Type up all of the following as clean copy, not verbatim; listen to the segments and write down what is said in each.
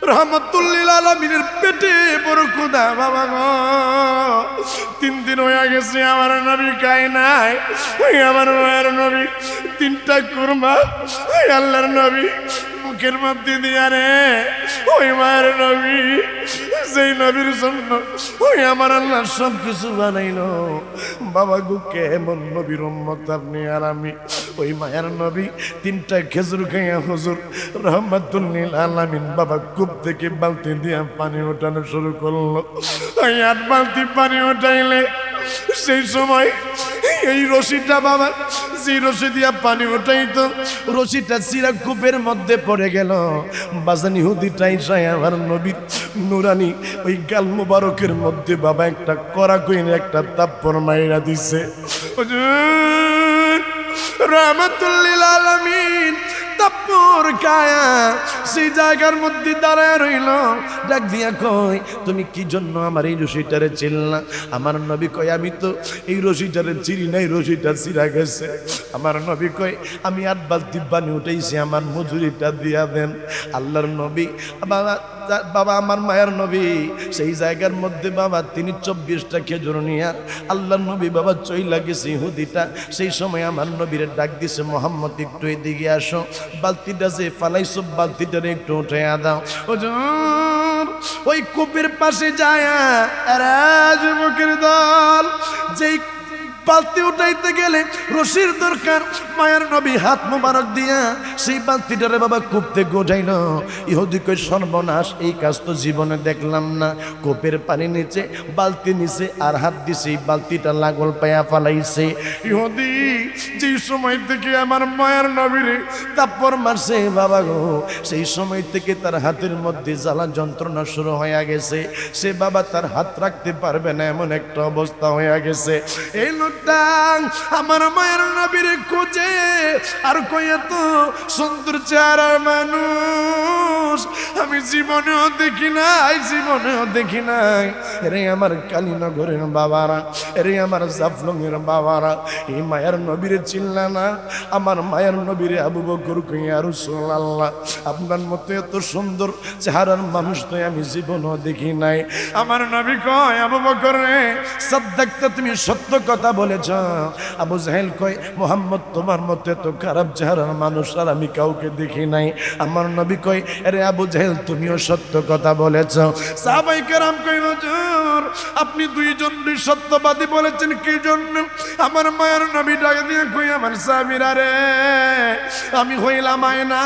রহমতুল্লিল আলামিনের পেটে বড় ক্ষুধা বাবা গো। 3 দিন হয়ে গেছে আমার নবী খায় নাই। ওই আমার মায়ের নবী 3টা কুরমা ওই আল্লাহর নবী মুখের মধ্যে দিয়া রে ওই মায়ের নবী যেই নবীর জন্য ওই আমার আল্লাহ সব কিছু বানাইলো বাবা গো। কেমন নবীর উম্মত আপনি আর আমি। ওই মায়ের নবী 3টা খেজুর খাইয়া হুজুর রহমাতুল্লিল আলামিন বাবা কূপ থেকে বালতি দিয়া পানি ওঠানো শুরু করলো। ওই 8 বালতি পানি ওঠাইলে সেই সময় এই রশিটা বাবা যে রশি দিয়া পানি ওঠাইতো রশিটা চিরা কূপের মধ্যে পড়ে গেল। বাজান ইহুদিটাই চাই আমার নবীর নুরানি ওই গাল মুবারকের মধ্যে বাবা একটা কড়া কইনে একটা তাপ্পর মাইরা দিছে। রহমাতুল্লিল আলামিন তাপ্পর কায়া সেই জায়গার মধ্যে দাঁড়ায় রইল। ডাক দিয়া কয় তুমি কি জন্য আমার এই রশিটারে চিনলা? আমার নবী কয় আমি তো এই রশিটারে চিনি নাই, রশিটা চিরা গেছে। আমার নবী কয় আমি 8 বালতি পানি উঠাইছি, আমার মজুরিটা দিয়া দেন। আল্লাহর নবী বাবা আমার মায়ের নবী সেই জায়গার মধ্যে বাবা তিনি 24টা খেজুর নিয়া আল্লাহর নবী বাবা চইলা গেছে ইহুদিটা। সেই সময় আমার নবীরে ডাক দিছে মোহাম্মদ একটু এদিকে আসো, বালতিটা যে ফালাইছো বালতিটারে একটু উঠে দাও। ওই কূপের পাশে যায় যুবকের দল যেই বালতি উঠাইতে গেলে রশির দরকার। মায়ের নবী হাত মোবারক দিয়া সেই বালতিটারে বাবা কূপ থেকে উঠাইল। ইহুদি কই সর্বনাশ, এই কাজ তো জীবনে দেখলাম না। কূপের পানি নিচে বালতি নিচে আর হাত দিছে এই বালতিটা লাগল পায়া ফালাইছে। ইহুদি যেই সময় থেকে আমার মায়ের নবীরে তাপ্পর মারছে বাবা গো সেই সময় থেকে তার হাতের মধ্যে জ্বালা যন্ত্রণা শুরু হয়ে গেছে। সে বাবা তার হাত রাখতে পারবে না এমন একটা অবস্থা হয়ে গেছে। এই লোকটা আমার মায়ের নবীর খোঁজে আর কইয়া তো সুন্দর চেহারার মানুষ আমি জীবনেও দেখি নাই, জীবনেও দেখি নাই। রে আমার কালীনগরের বাবারা, রে আমার জাফলংয়ের বাবারা, এই মায়ের নবীরে চিনলা না? আমার মায়ের নবীরে আবু বকর কইয়া রাসূলুল্লাহ আপনার মতো এত সুন্দর চেহারার মানুষ তো আমি জীবনেও দেখি নাই। আমার নবী কয় আবু বকর রে সাদ্দাকতা, তুমি সত্য কথা বলেছ। আবু জাহেল কয় মুহাম্মদ তোমার মতো এত খারাপ চেহারার মানুষ আর আমি কাউকে দেখি নাই। আমার নবী কয় আরে আবু জাহেল তুমিও সত্য কথা বলেছ। সাহাবায়ে কেরাম কয় হুজুর আপনি দুইজনই সত্যবাদী বলেছেন, কি জন্য? আমার মায়ের নবী ডাক দিয়ে কই আমার সাহাবীরা রে আমি হইলাম আয়না,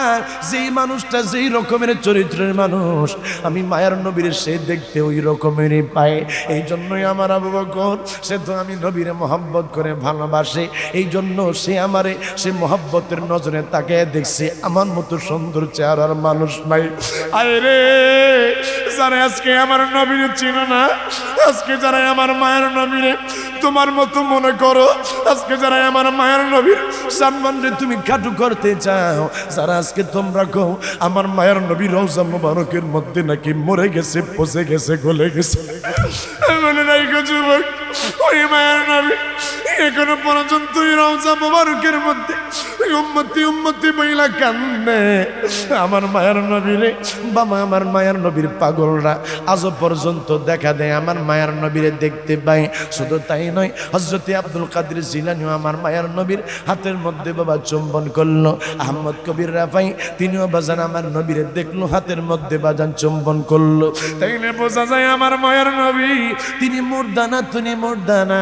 যেই মানুষটা যেই রকমের চরিত্রের মানুষ আমি মায়ের নবীর সে দেখতে ওই রকমেরই পায়। এই জন্যই আমার আবু বকর সে তো আমি নবীরে মহব্বত করে ভালোবাসে, এই জন্য সে আমারে সে মহব্বতের নজরে তাকে দেখছে। আমার মতো সুন্দর চেহারার মানুষ নাই। আয় রে যারা আজকে আমার নবীরে চিনো না, আজকে যারা আমার মায়ের নবীরে তোমার মতো মনে করো, আজকে যারা আমার মায়ের নবীর সম্মানে তুমি কাটু করতে চাও, যারা আজকে তোমরা কও আমার মায়ের নবী রওজা মুবারকের মধ্যে নাকি মরে গেছে, পচে গেছে, গলে গেছে, মনে নাই গো যুবক ওই মায়ের নবী এখনো পর্যন্ত রওজা মুবারকের মধ্যে উম্মতি উম্মতি বইলা কান্দে। আমার মায়ের নবীরে বাবা আমার মায়ের নবীর পাগলরা আজও পর্যন্ত দেখা দেয় আমার মায়ের নবীরে দেখতে পাই। শুধু তাই নয়, হযরতে আব্দুল কাদের জিলানীও আমার মায়ের নবীর হাতের মধ্যে বাবা চুম্বন করলো। আহমদ কবির রাফাই তিনিও বাজান আমার নবীরে দেখলো, হাতের মধ্যে বাজান চুম্বন করলো। তাইলে বোঝা যায় আমার মায়ের নবী তিনি মুর্দানা, তিনি মুর্দানা।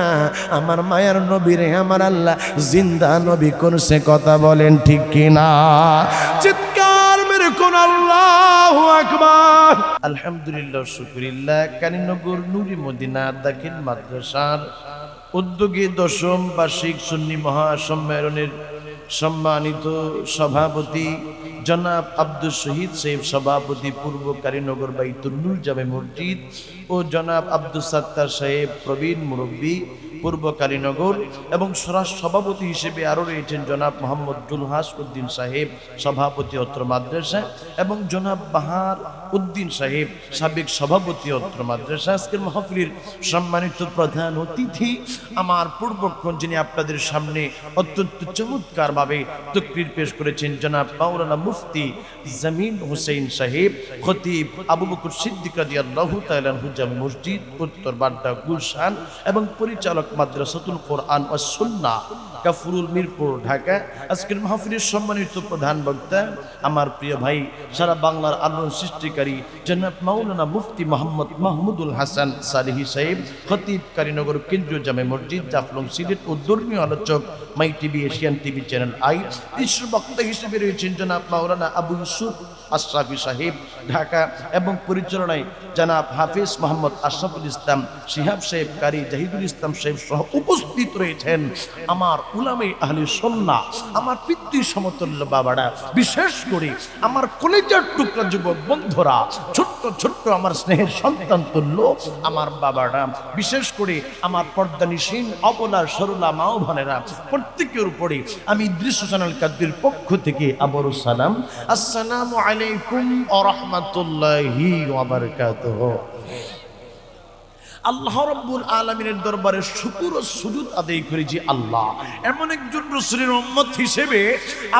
আমার মায়ের নবীরে আমার আল্লাহ জিন্দা নবী করছে, কথা বলেন ঠিক কিনা? চিৎকার মেরে কোন আল্লাহু আকবার। আলহামদুলিল্লাহ শুকরিল্লাহ। কালীনগর নূরি মদিনা দাখিল মাদ্রাসার উদ্যোগে 10ম বার্ষিক সুন্নি মহাসম্মেলনের সম্মানিত সভাপতি জনাব আব্দুল শহীদ সাহেব সভাপতি, পূর্ব কালীনগর বাইতুল নূর জামে মসজিদ, ও জনাব আব্দুল সাত্তার সাহেব প্রবীণ মুরব্বী, পূর্ব কালীনগর, এবং স্বরাষ্ট্র সভাপতি হিসেবে আরও রয়েছেন জনাব মোহাম্মদ জুলহাস উদ্দিন সাহেব, সভাপতি অত্র মাদ্রাসা, এবং জনাব বাহার উদ্দিন সাহেব, সাবেক সভাপতি অত্র মাদ্রাসা। আজকের মাহফিলের সম্মানিত প্রধান অতিথি আমার পূর্বক্ষণ, যিনি আপনাদের সামনে অত্যন্ত চমৎকারভাবে তকরির পেশ করেছেন, জনাব মাওলানা মুফতি জামিন হুসাইন সাহেব, খতিব আবু বকর সিদ্দিক রাদিয়াল্লাহু তাআলা আনহু জামে মসজিদ উত্তর বাড্ডা গুলশান, এবং পরিচালক মাদ্রাসাতুল কোরআন ওয়াস সুন্নাহ কাফরুল মিরপুর ঢাকা। আজকের মাহফিলের সম্মানিত প্রধান বক্তা আমার প্রিয় ভাই, সারা বাংলার আলোড়ন সৃষ্টিকারী জনাব মাওলানা মুফতি মোহাম্মদ মাহমুদুল হাসান সালেহী সাহেব, খতিব কারীনগর কেন্দ্রীয় জামে মসজিদ জাফলং সিলেট, ও ধর্মীয় আলোচক My TV Asian TV Channel i. বিশেষ বক্তা হিসেবে রয়েছেন জনাব মাওলানা আবু ইউসুফ আশরাফি সাহেব ঢাকা, এবং পরিচালনায় জনাব হাফিজ মোহাম্মদ আশরাফুল ইসলাম শিহাব সাহেব, কারি জাহিদুল ইসলাম সাহেব সহ উপস্থিত রয়েছেন আমার উলামায়ে আহলে সুন্নাহ, আমার পিতৃ সমতুল্য বাবারা, বিশেষ করে আমার কলেজের টুকরা যুবক বন্ধুরা, ছোট্ট ছোট্ট আমার স্নেহের সন্তান তুল্য আমার বাবারা, বিশেষ করে আমার পর্দানিসীন অবলা সরলা মা ও বোনেরা, প্রত্যেকের উপরে আমি দৃশ্য চ্যানেল কাদ্রির পক্ষ থেকে আবারও সালাম, আসসালামু আলাইকুম ওয়া রাহমাতুল্লাহি ওয়া বারাকাতুহু। আল্লাহ রাব্বুল আলামিনের দরবারে শুকর ও সুজুদ আদায় করি যে আল্লাহ এমন একজন রাসূলের উম্মত হিসেবে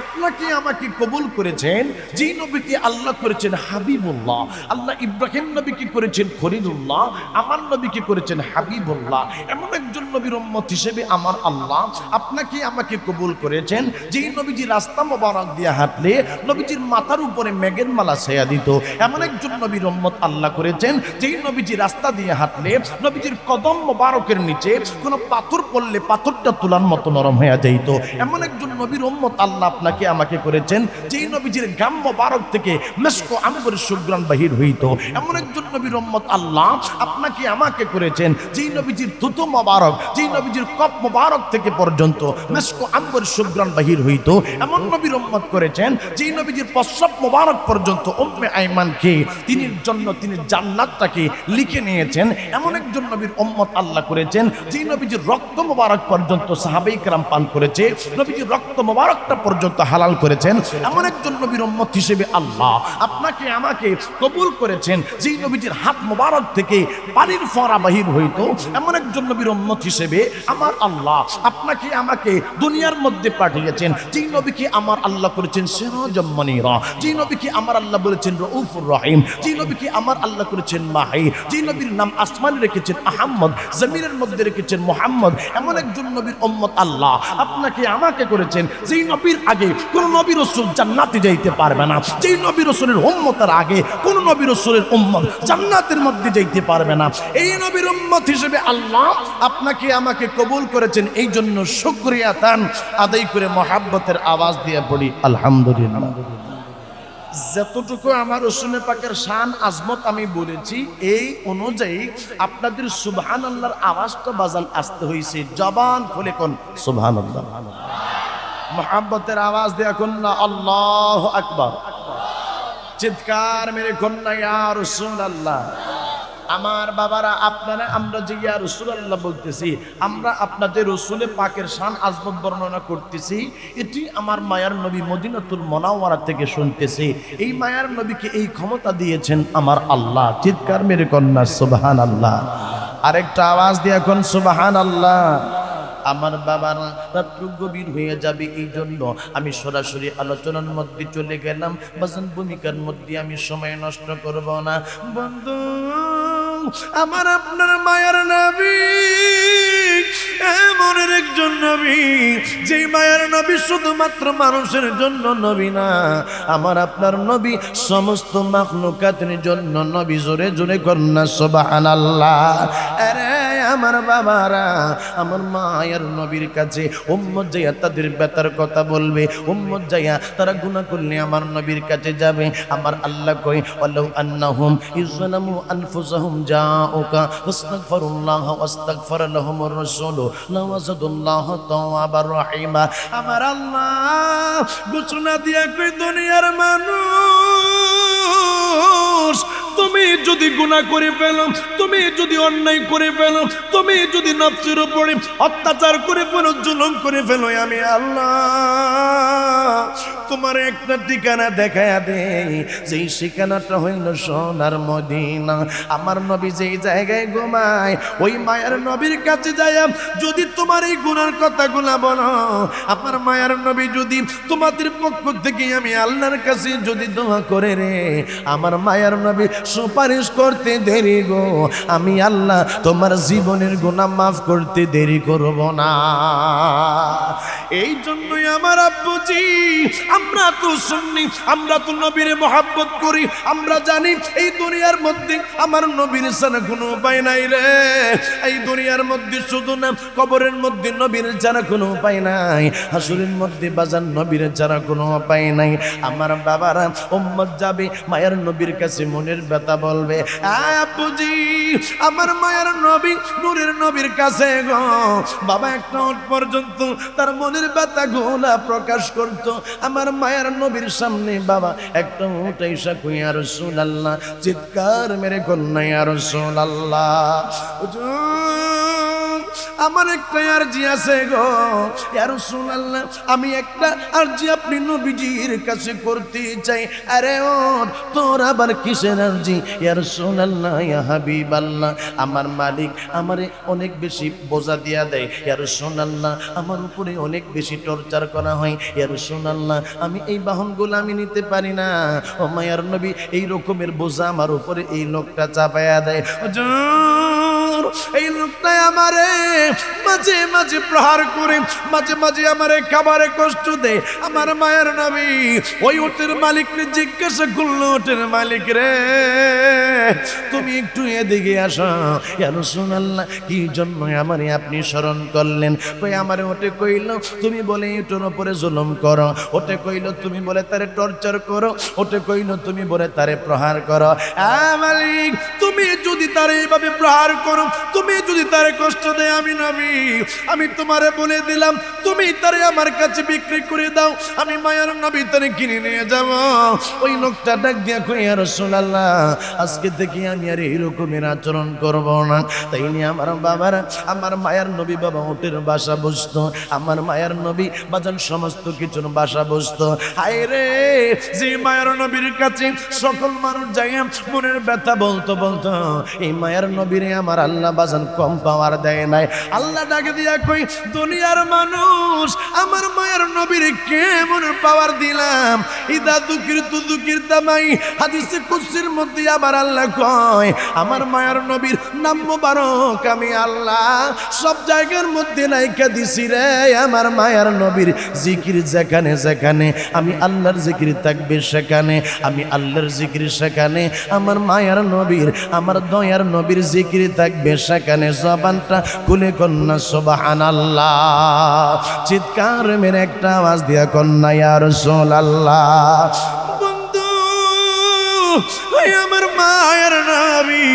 আপনাকে আমাকে কবুল করেছেন, যেই নবীকে আল্লাহ করেছেন হাবিবুল্লাহ। আল্লাহ ইব্রাহিম নবীকে করেছেন খলিলুল্লাহ, আমার নবীকে করেছেন হাবিবুল্লাহ। এমন একজন নবীর উম্মত হিসেবে আমার আল্লাহ আপনাকে আমাকে কবুল করেছেন, যেই নবীজি রাস্তা মোবারক দিয়ে হাঁটলে নবীজির মাথার উপরে মেঘের মালা ছায়া দিত। এমন একজন নবীর উম্মত আল্লাহ করেছেন, যেই নবীজি রাস্তা দিয়ে হাঁটলে নবীজির কদম মোবারকের নিচে কোনো পাথর পড়লে পাথরটা তোলার মতো নরম হয়ে যাইত। এমন একজন নবীর উম্মত আল্লাহ আপনাকে আমাকে করেছেন, যেই নবীজির গাম মোবারক থেকে মেশক আম্বরের সুঘ্রাণ বাহির হইত। এমন একজন নবীর উম্মত আল্লাহ আপনাকে আমাকে করেছেন, যেই নবীজির থুতু মোবারক, যেই নবীজির কপ মোবারক থেকে পর্যন্ত মেশক আম্বরের সুঘ্রাণ বাহির হইত। এমন নবীর উম্মত করেছেন, যেই নবীজির প্রস্রাব মোবারক পর্যন্ত উম্মে আইমানকে তিনি জান্নাতটাকে লিখে নিয়েছেন। এমন একজন নবীর উম্মত আল্লাহ করেছেন, যেই নবীজির রক্ত মোবারক পর্যন্ত সাহাবায়ে কেরাম পান করেছে, নবীজির রক্ত মোবারকটা পর্যন্ত হালাল করেছেন। এমন একজন নবীর উম্মত হিসেবে আল্লাহ আপনাকে আমাকে কবুল করেছেন, যেই নবীজির হাত মোবারক থেকে পানির ফোঁটা বাহির হইতো। এমন একজন নবীর উম্মত হিসেবে আমার আল্লাহ আপনাকে আমাকে দুনিয়ার মধ্যে পাঠিয়েছেন, যেই নবীকে আমার আল্লাহ করেছেন সিরাজাম মুনীরা, যেই নবীকে আমার আল্লাহ বলেছেন রউফুর রহিম, যেই নবীকে আমার আল্লাহ করেছেন মাহি, যেই নবীর নাম আসমানে রেখেছেন আহমদ, জমিনের মধ্যে রেখেছেন মুহাম্মদ। এমন একজন নবীর উম্মত আল্লাহ আপনাকে আমাকে করেছেন, যেই নবীর আগে কোন নবী রাসূল জান্নাতে যাইতে পারবে না, যেই নবী রাসূলের উম্মতের আগে কোন নবী রাসূলের উম্মত জান্নাতের মধ্যে যাইতে পারবে না। এই নবীর উম্মত হিসেবে আল্লাহ আপনাকে আমাকে কবুল করেছেন। এই জন্য শুকরিয়া তান আদায় করে মহাব্বতের আওয়াজ দিয়ে পড়ি আলহামদুলিল্লাহ। যতটুকু আমার রাসূল পাকের শান আজমত আমি বলেছি, এই অনুযায়ী আপনাদের সুবহানাল্লাহর আওয়াজটা বাজান আসতে হয়েছে। জবান খুলে কোন সুবহানাল্লাহ, মহাব্বতের আওয়াজ দিয়ে কোন না আল্লাহু আকবার, চিৎকার মেরে কোন না ইয়া রাসূলুল্লাহ। আমার বাবারা, আপনারা আমরা যে ইয়া রাসূলুল্লাহ বলতেছি, আমরা আপনাদের রাসূল পাকের শান আজমত বর্ণনা করতেছি। এটি আমার মায়ার নবী মদিনাতুল মুনাওয়ারা থেকে শুনতেছি। এই মায়ার নবীকে এই ক্ষমতা দিয়েছেন আমার আল্লাহ। চিৎকার মেরে কন্যা সুবহানাল্লাহ। আরেকটা আওয়াজ দিয়ে কোন সুবহানাল্লাহ। আমার বাবারা, রাত্র গভীর হয়ে যাবে, এই জন্য আমি সরাসরি আলোচনার মধ্যে চলে গেলাম। বাজান ভূমিকার মধ্যে আমি সময় নষ্ট করব না। বন্ধু, আমার আপনার মায়ার নবী এমন একজন নবী, যেই মায়ার নবী শুধুমাত্র মানুষের জন্য নবী না, আমার আপনার নবী সমস্ত মাখলুকাতের জন্য নবী। জোরে জোরে কন্যা সুবহানাল্লাহ। আরে আমার বাবারা, আমার মায়ের নবীর কাছে উম্মত যাইয়া তাদের ব্যথার কথা বলবে, উম্মত যাইয়া তারা গুনাহ করলে আমার নবীর কাছে যাবে। আমার আল্লাহ কই ওয়ালাউ আন্নাহুম ইযলামু আনফুসাহুম জাউকা ফাস্তাগফিরুল্লাহ ওয়াস্তাগফার লাহুমুর রাসূল লাওয়াজাদুল্লাহ তাওয়াবার রহিমা। আমার আল্লাহ ঘোষণা দিয়া কই দুনিয়ার মানুষ, তুমি যদি গুনাহ করে ফেলো, তুমি যদি অন্যায় করে ফেলো, তুমি যদি নফসের উপরে অত্যাচার করে ফেলো, জুলুম করে ফেলো, আমি আল্লাহ তোমার একটা ঠিকানা দেখায়া দেই, যেই ঠিকানাটা হইল সোনার মদিনা। আমার নবী যেই জায়গায় ঘুমায়, ওই মায়ের নবীর কাছে যায় যদি তোমার এই গুনার কথাগুলা বলো, আমার মায়ের নবী যদি তোমাদের পক্ষ থেকে আমি আল্লাহর কাছে যদি দোয়া করে রে, আমার মায়ের নবী সুপারিশ করতে দেরি গো, আমি আল্লাহ তোমার জীবনের গুনাহ মাফ করতে দেরি করব না। এই জন্যই আমার আব্বুজি, আমরা তো সুন্নি, আমরা তো নবীর মহব্বত করি, আমরা জানি এই দুনিয়ার মধ্যে আমার নবীর ছাড়া কোনো উপায় নাই রে। এই দুনিয়ার মধ্যে শুধু না, কবরের মধ্যে নবীর ছাড়া কোনো উপায় নাই, হাসরের মধ্যে বাজান নবীর ছাড়া কোনো উপায় নাই। আমার বাবারা উম্মত যাবে মায়ের নবীর কাছে, মনের ব্যথা বলবে, আব্বুজি আমার মায়ের নবী নূরের নবীর কাছে গো। বাবা একটা পর্যন্ত তার মনের ব্যথা গোলা প্রকাশ করতো আমার মায়ের নবীর সামনে। বাবা একটা উঠাইসা কই ইয়া রাসূলুল্লাহ, চিৎকার মেরে কন্যা ইয়া রাসূলুল্লাহ, আমার একটা আরজি আছে গো ইয়া রাসূলুল্লাহ, আমি একটা আরজি আপনি নবীজির কাছে করতে চাই। আরে ও তোর আবার কিসের আরজি ইয়া রাসূলুল্লাহ, ইয়া হাবিবাল্লাহ, আমার মালিক আমারে অনেক বেশি বোঝা দিয়া দেয় ইয়া রাসূলুল্লাহ, আমার উপরে অনেক বেশি টর্চার করা হয় ইয়া রাসূলুল্লাহ, আমি এই বাহনগুলো আমি নিতে পারি না। ও মায়ার নবী এই রকমের বোঝা আমার উপরে এই লোকটা চাপায়া দেয়। এই লোকটাই আমারে মাঝে মাঝে প্রহার করে, মাঝে মাঝে আমারে খাবারে কষ্ট দেয়। আমার মায়ের নবী ওই উটের মালিককে জিজ্ঞাসা করলো, উটের মালিক রে তুমি একটু এদিকে আসো ইয়া রাসূলুল্লাহ, কি জন্য আমারে আপনি স্মরণ করলেন? কই আমারে ওটে কইল তুমি বলে উটের উপরে জুলুম করো, ওটে কইল তুমি বলে তারে টর্চার করো, ওটে কইল তুমি বলে তারে প্রহার করো। মালিক তুমি যদি তারে এইভাবে প্রহার করো, তুমি যদি তারে কষ্ট দেয়, আমি নবী আমি তোমারে বলে দিলাম তুমি তারে আমার কাছে বিক্রি করে দাও, আমি মায়ের নবী তারে কিনে নিয়ে যাব। ওই লোকটা ডাক দিয়া কই ইয়া রাসূলুল্লাহ, আজকে থেকে আমি আর এইরকমের আচরণ করব না। তাই নিয়ে আমার বাবারা, আমার মায়ের নবী বাবা উটের বাসা বসতো, আমার মায়ের নবী বাজান সমস্ত কিছুর বাসা বসতো। হায় রে যে মায়ের নবীর কাছে সকল মানুষ যাইয়া মনের ব্যথা বলতো বলতো, এই মায়ের নবীরে আমার আল্লাহ বাজান কম পাওয়ার দেয় নাই। আল্লাহ ডাকে দিয়া কই দুনিয়ার মানুষ আমার মায়ের নবীরে কেমন পাওয়ার দিলাম। ইদা দুকির তু দুকির তামাই, হাদিসে কুদসির মধ্যে আবার আল্লাহ কয় আমার মায়ের নবীর নাম মোবারক আমি আল্লাহ সব জায়গার মধ্যে রাইখা দিছি রে। আমার মায়ের নবীর জিকির যেখানে যেখানে আমি আল্লাহর জিকির থাকবে সেখানে, আমি আল্লাহর জিকির সেখানে, আমার মায়ের নবীর আমার দয়ার নবীর জিকির থাকবে সেখানে। জবানটা খুলে কন্যা সুবহানাল্লাহ, চিৎকার মেরে একটা আওয়াজ দিয়া কন্যা ইয়া রাসূলুল্লাহ। বন্ধু আমার মায়ের নবী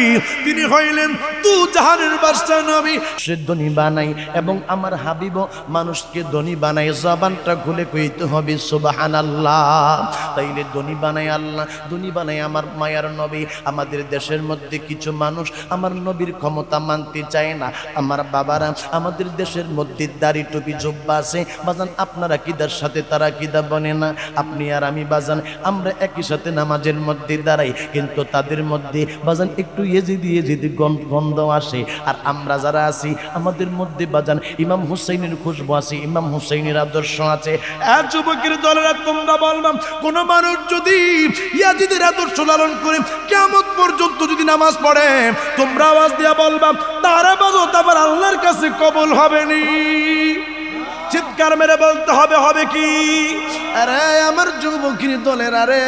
তিনি হইলেন তু জাহানের বাদশা নবী, সে ধনী বানাই এবং আমার হাবিব মানুষকে ধনী বানাই। জবানটা খুলে কইতে হবে সুবহানাল্লাহ। তাইলে ধনী বানাই আল্লাহ, ধনী বানাই আমার মায়ের নবী। আমাদের দেশের মধ্যে কিছু মানুষ আমার নবীর ক্ষমতা মানতে চায় না। আমার বাবারা আমাদের দেশের মধ্যে দাড়ি টুপি জুব্বা আছে বাজান, আপনারা কিদার সাথে তারা কিদা বনে না, আপনি আর আমি বাজান আমরা একই সাথে নামাজের মধ্যে দাঁড়াই, কিন্তু তাদের মধ্যে বাজান একটু এজিদি গন্ধ আসে। আর আমরা যারা আছি আমাদের মধ্যে বাজান ইমাম হুসাইনের খুশবু আছে, ইমাম হুসাইনের আদর্শ আছে। যুবকের দলেরা তোমরা বললাম কোন মানুষ যদি ইয়াজিদের আদর্শ লালন করে কিয়ামত পর্যন্ত যদি নামাজ পড়ে, তোমরা আওয়াজ দিয়া বলবা তার ইবাদত আবার আল্লাহর কাছে কবুল হবে নি। চিৎকার মেরে বলতে হবে, হবে কি? আরে আমার যুবকের দলের, আরে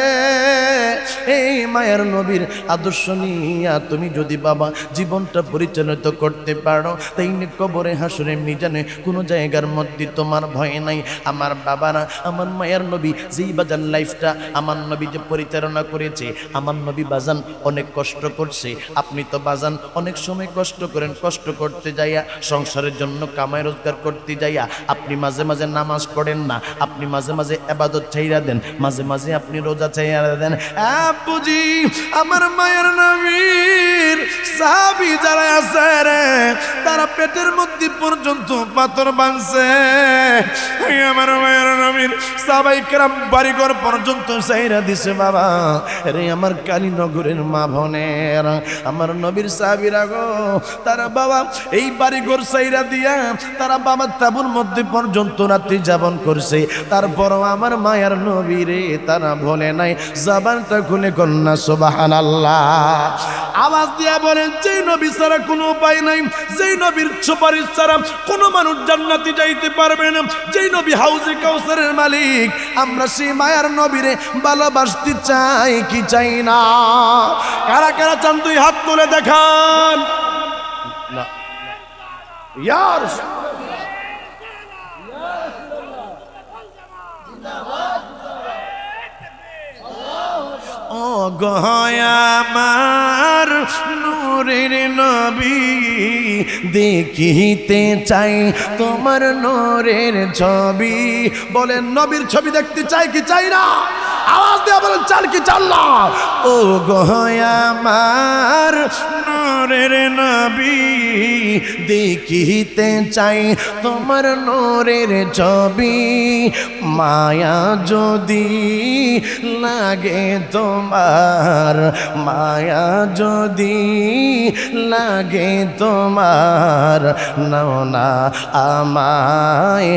এই মায়ের নবীর আদর্শ নিয়া তুমি যদি বাবা জীবনটা পরিচালিত করতে পারো, তাই কবরে হাসরে মিজানে কোনো জায়গার মধ্যে তোমার ভয় নাই। আমার বাবারা আমার মায়ের নবী যেই বাজান লাইফটা আমার নবী যে পরিচালনা করেছে, আমার নবী বাজান অনেক কষ্ট করছে। আপনি তো বাজান অনেক সময় কষ্ট করেন, কষ্ট করতে যাইয়া সংসারের জন্য কামাই রোজগার করতে যাইয়া আপনি মাঝে মাঝে নামাজ পড়েন না, আপনি মাঝে মাঝে ইবাদত ছাইরা দেন, মাঝে মাঝে আপনি রোজা ছাইরা দেন। বুঝি আমার মায়ের নবীর সাহাবী যারা আছে রে, তারা পেটের মধ্যে পর্যন্ত পাথর বাঁধছে। আমার মায়ের নবীর সাহাবায়ে কেরাম বাড়িঘর পর্যন্ত ছাইরা দিছে। বাবা রে আমার কালীনগরের মা বোনের, আমার নবীর সাহাবীরা গো, তারা বাবা এই বাড়িঘর ছাইরা দিয়া তারা বাবা তাঁবুর মধ্যে পর্যন্ত রাত্রি যাপন করছে। তারপরও আমার মায়ের নবীরে তারা বলে নাই, জবানটা খুলে কন্যা সুবহানাল্লাহ। আওয়াজ দিয়া বলেন, যেই নবী ছাড়া কোনো উপায় নাই, যেই নবীর সুপারিশ ছাড়া কোনো মানুষ জান্নাতে যাইতে পারবে না, যেই নবী হাউজে কাউসারের মালিক, আমরা সেই মায়ার নবীরে ভালোবাসতে চাই কি চাই না? কারা কারা চান দুই হাত তুলে দেখান। না ইয়ার ও গয়ামার নূরের নবী, দেখিতে চাই তোমার নূরের ছবি। বলেন নবীর ছবি দেখতে চাই কি চাই না? আওয়াজ দিয়ে বলেন চান কি চান না? ও গয়ামার নূরের নবী, দেখিতে চাই তোমার নূরের ছবি। মায়া যদি লাগে তোমার, মায়া যদি লাগে তোমার, নাও না আমায়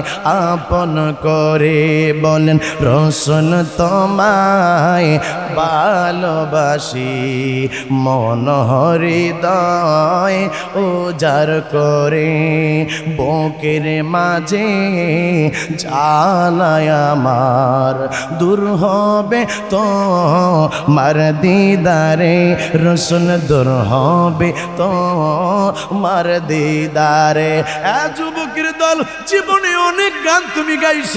আপন করে। বলেন রসুল তোমায় ভালোবাসি, মন হৃদয় উজাড় করে, বুকের মাঝে জ্বালায় আমার, দূর হবে তো মার দিদারে রসুল, দূর হবে তো মার দিদারে। যুবকের দল, জীবনে অনেক গান তুমি গাইছ,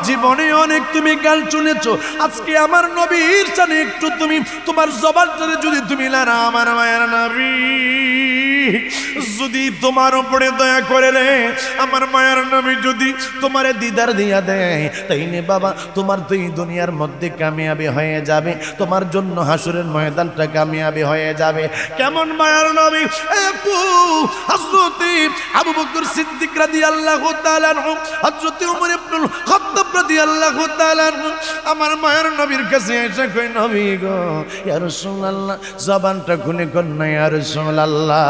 জীবনে অনেক তুমি গান শুনেছ, আজকে আমার নবীর জানে একটু তুমি তোমার জবানটারে যদি তুমি লারা, আমার মায়ের নবী যদি তোমার উপরে দয়া করে রে, আমার মায়ের নবী যদি তোমারে দিদার দিয়া দেয়, তাইলে বাবা তোমার দুই দুনিয়ার মধ্যে কামিয়াবি হয়ে যাবে, তোমার জন্য হাসরের ময়দানটা কামিয়াবি হয়ে যাবে। কেমন মায়ের নবী? হযরত আবু বকর সিদ্দিক রাদিয়াল্লাহু তাআলা আনহু, হযরত ওমর ইবনুল খাত্তাব রাদিয়াল্লাহু তাআলা আনহু আমার মায়ের নবীর কাছে এসে কই, নবী গো, ইয়া রাসূলুল্লাহ, জবানটা খুলে কন না, ইয়া রাসূলুল্লাহ,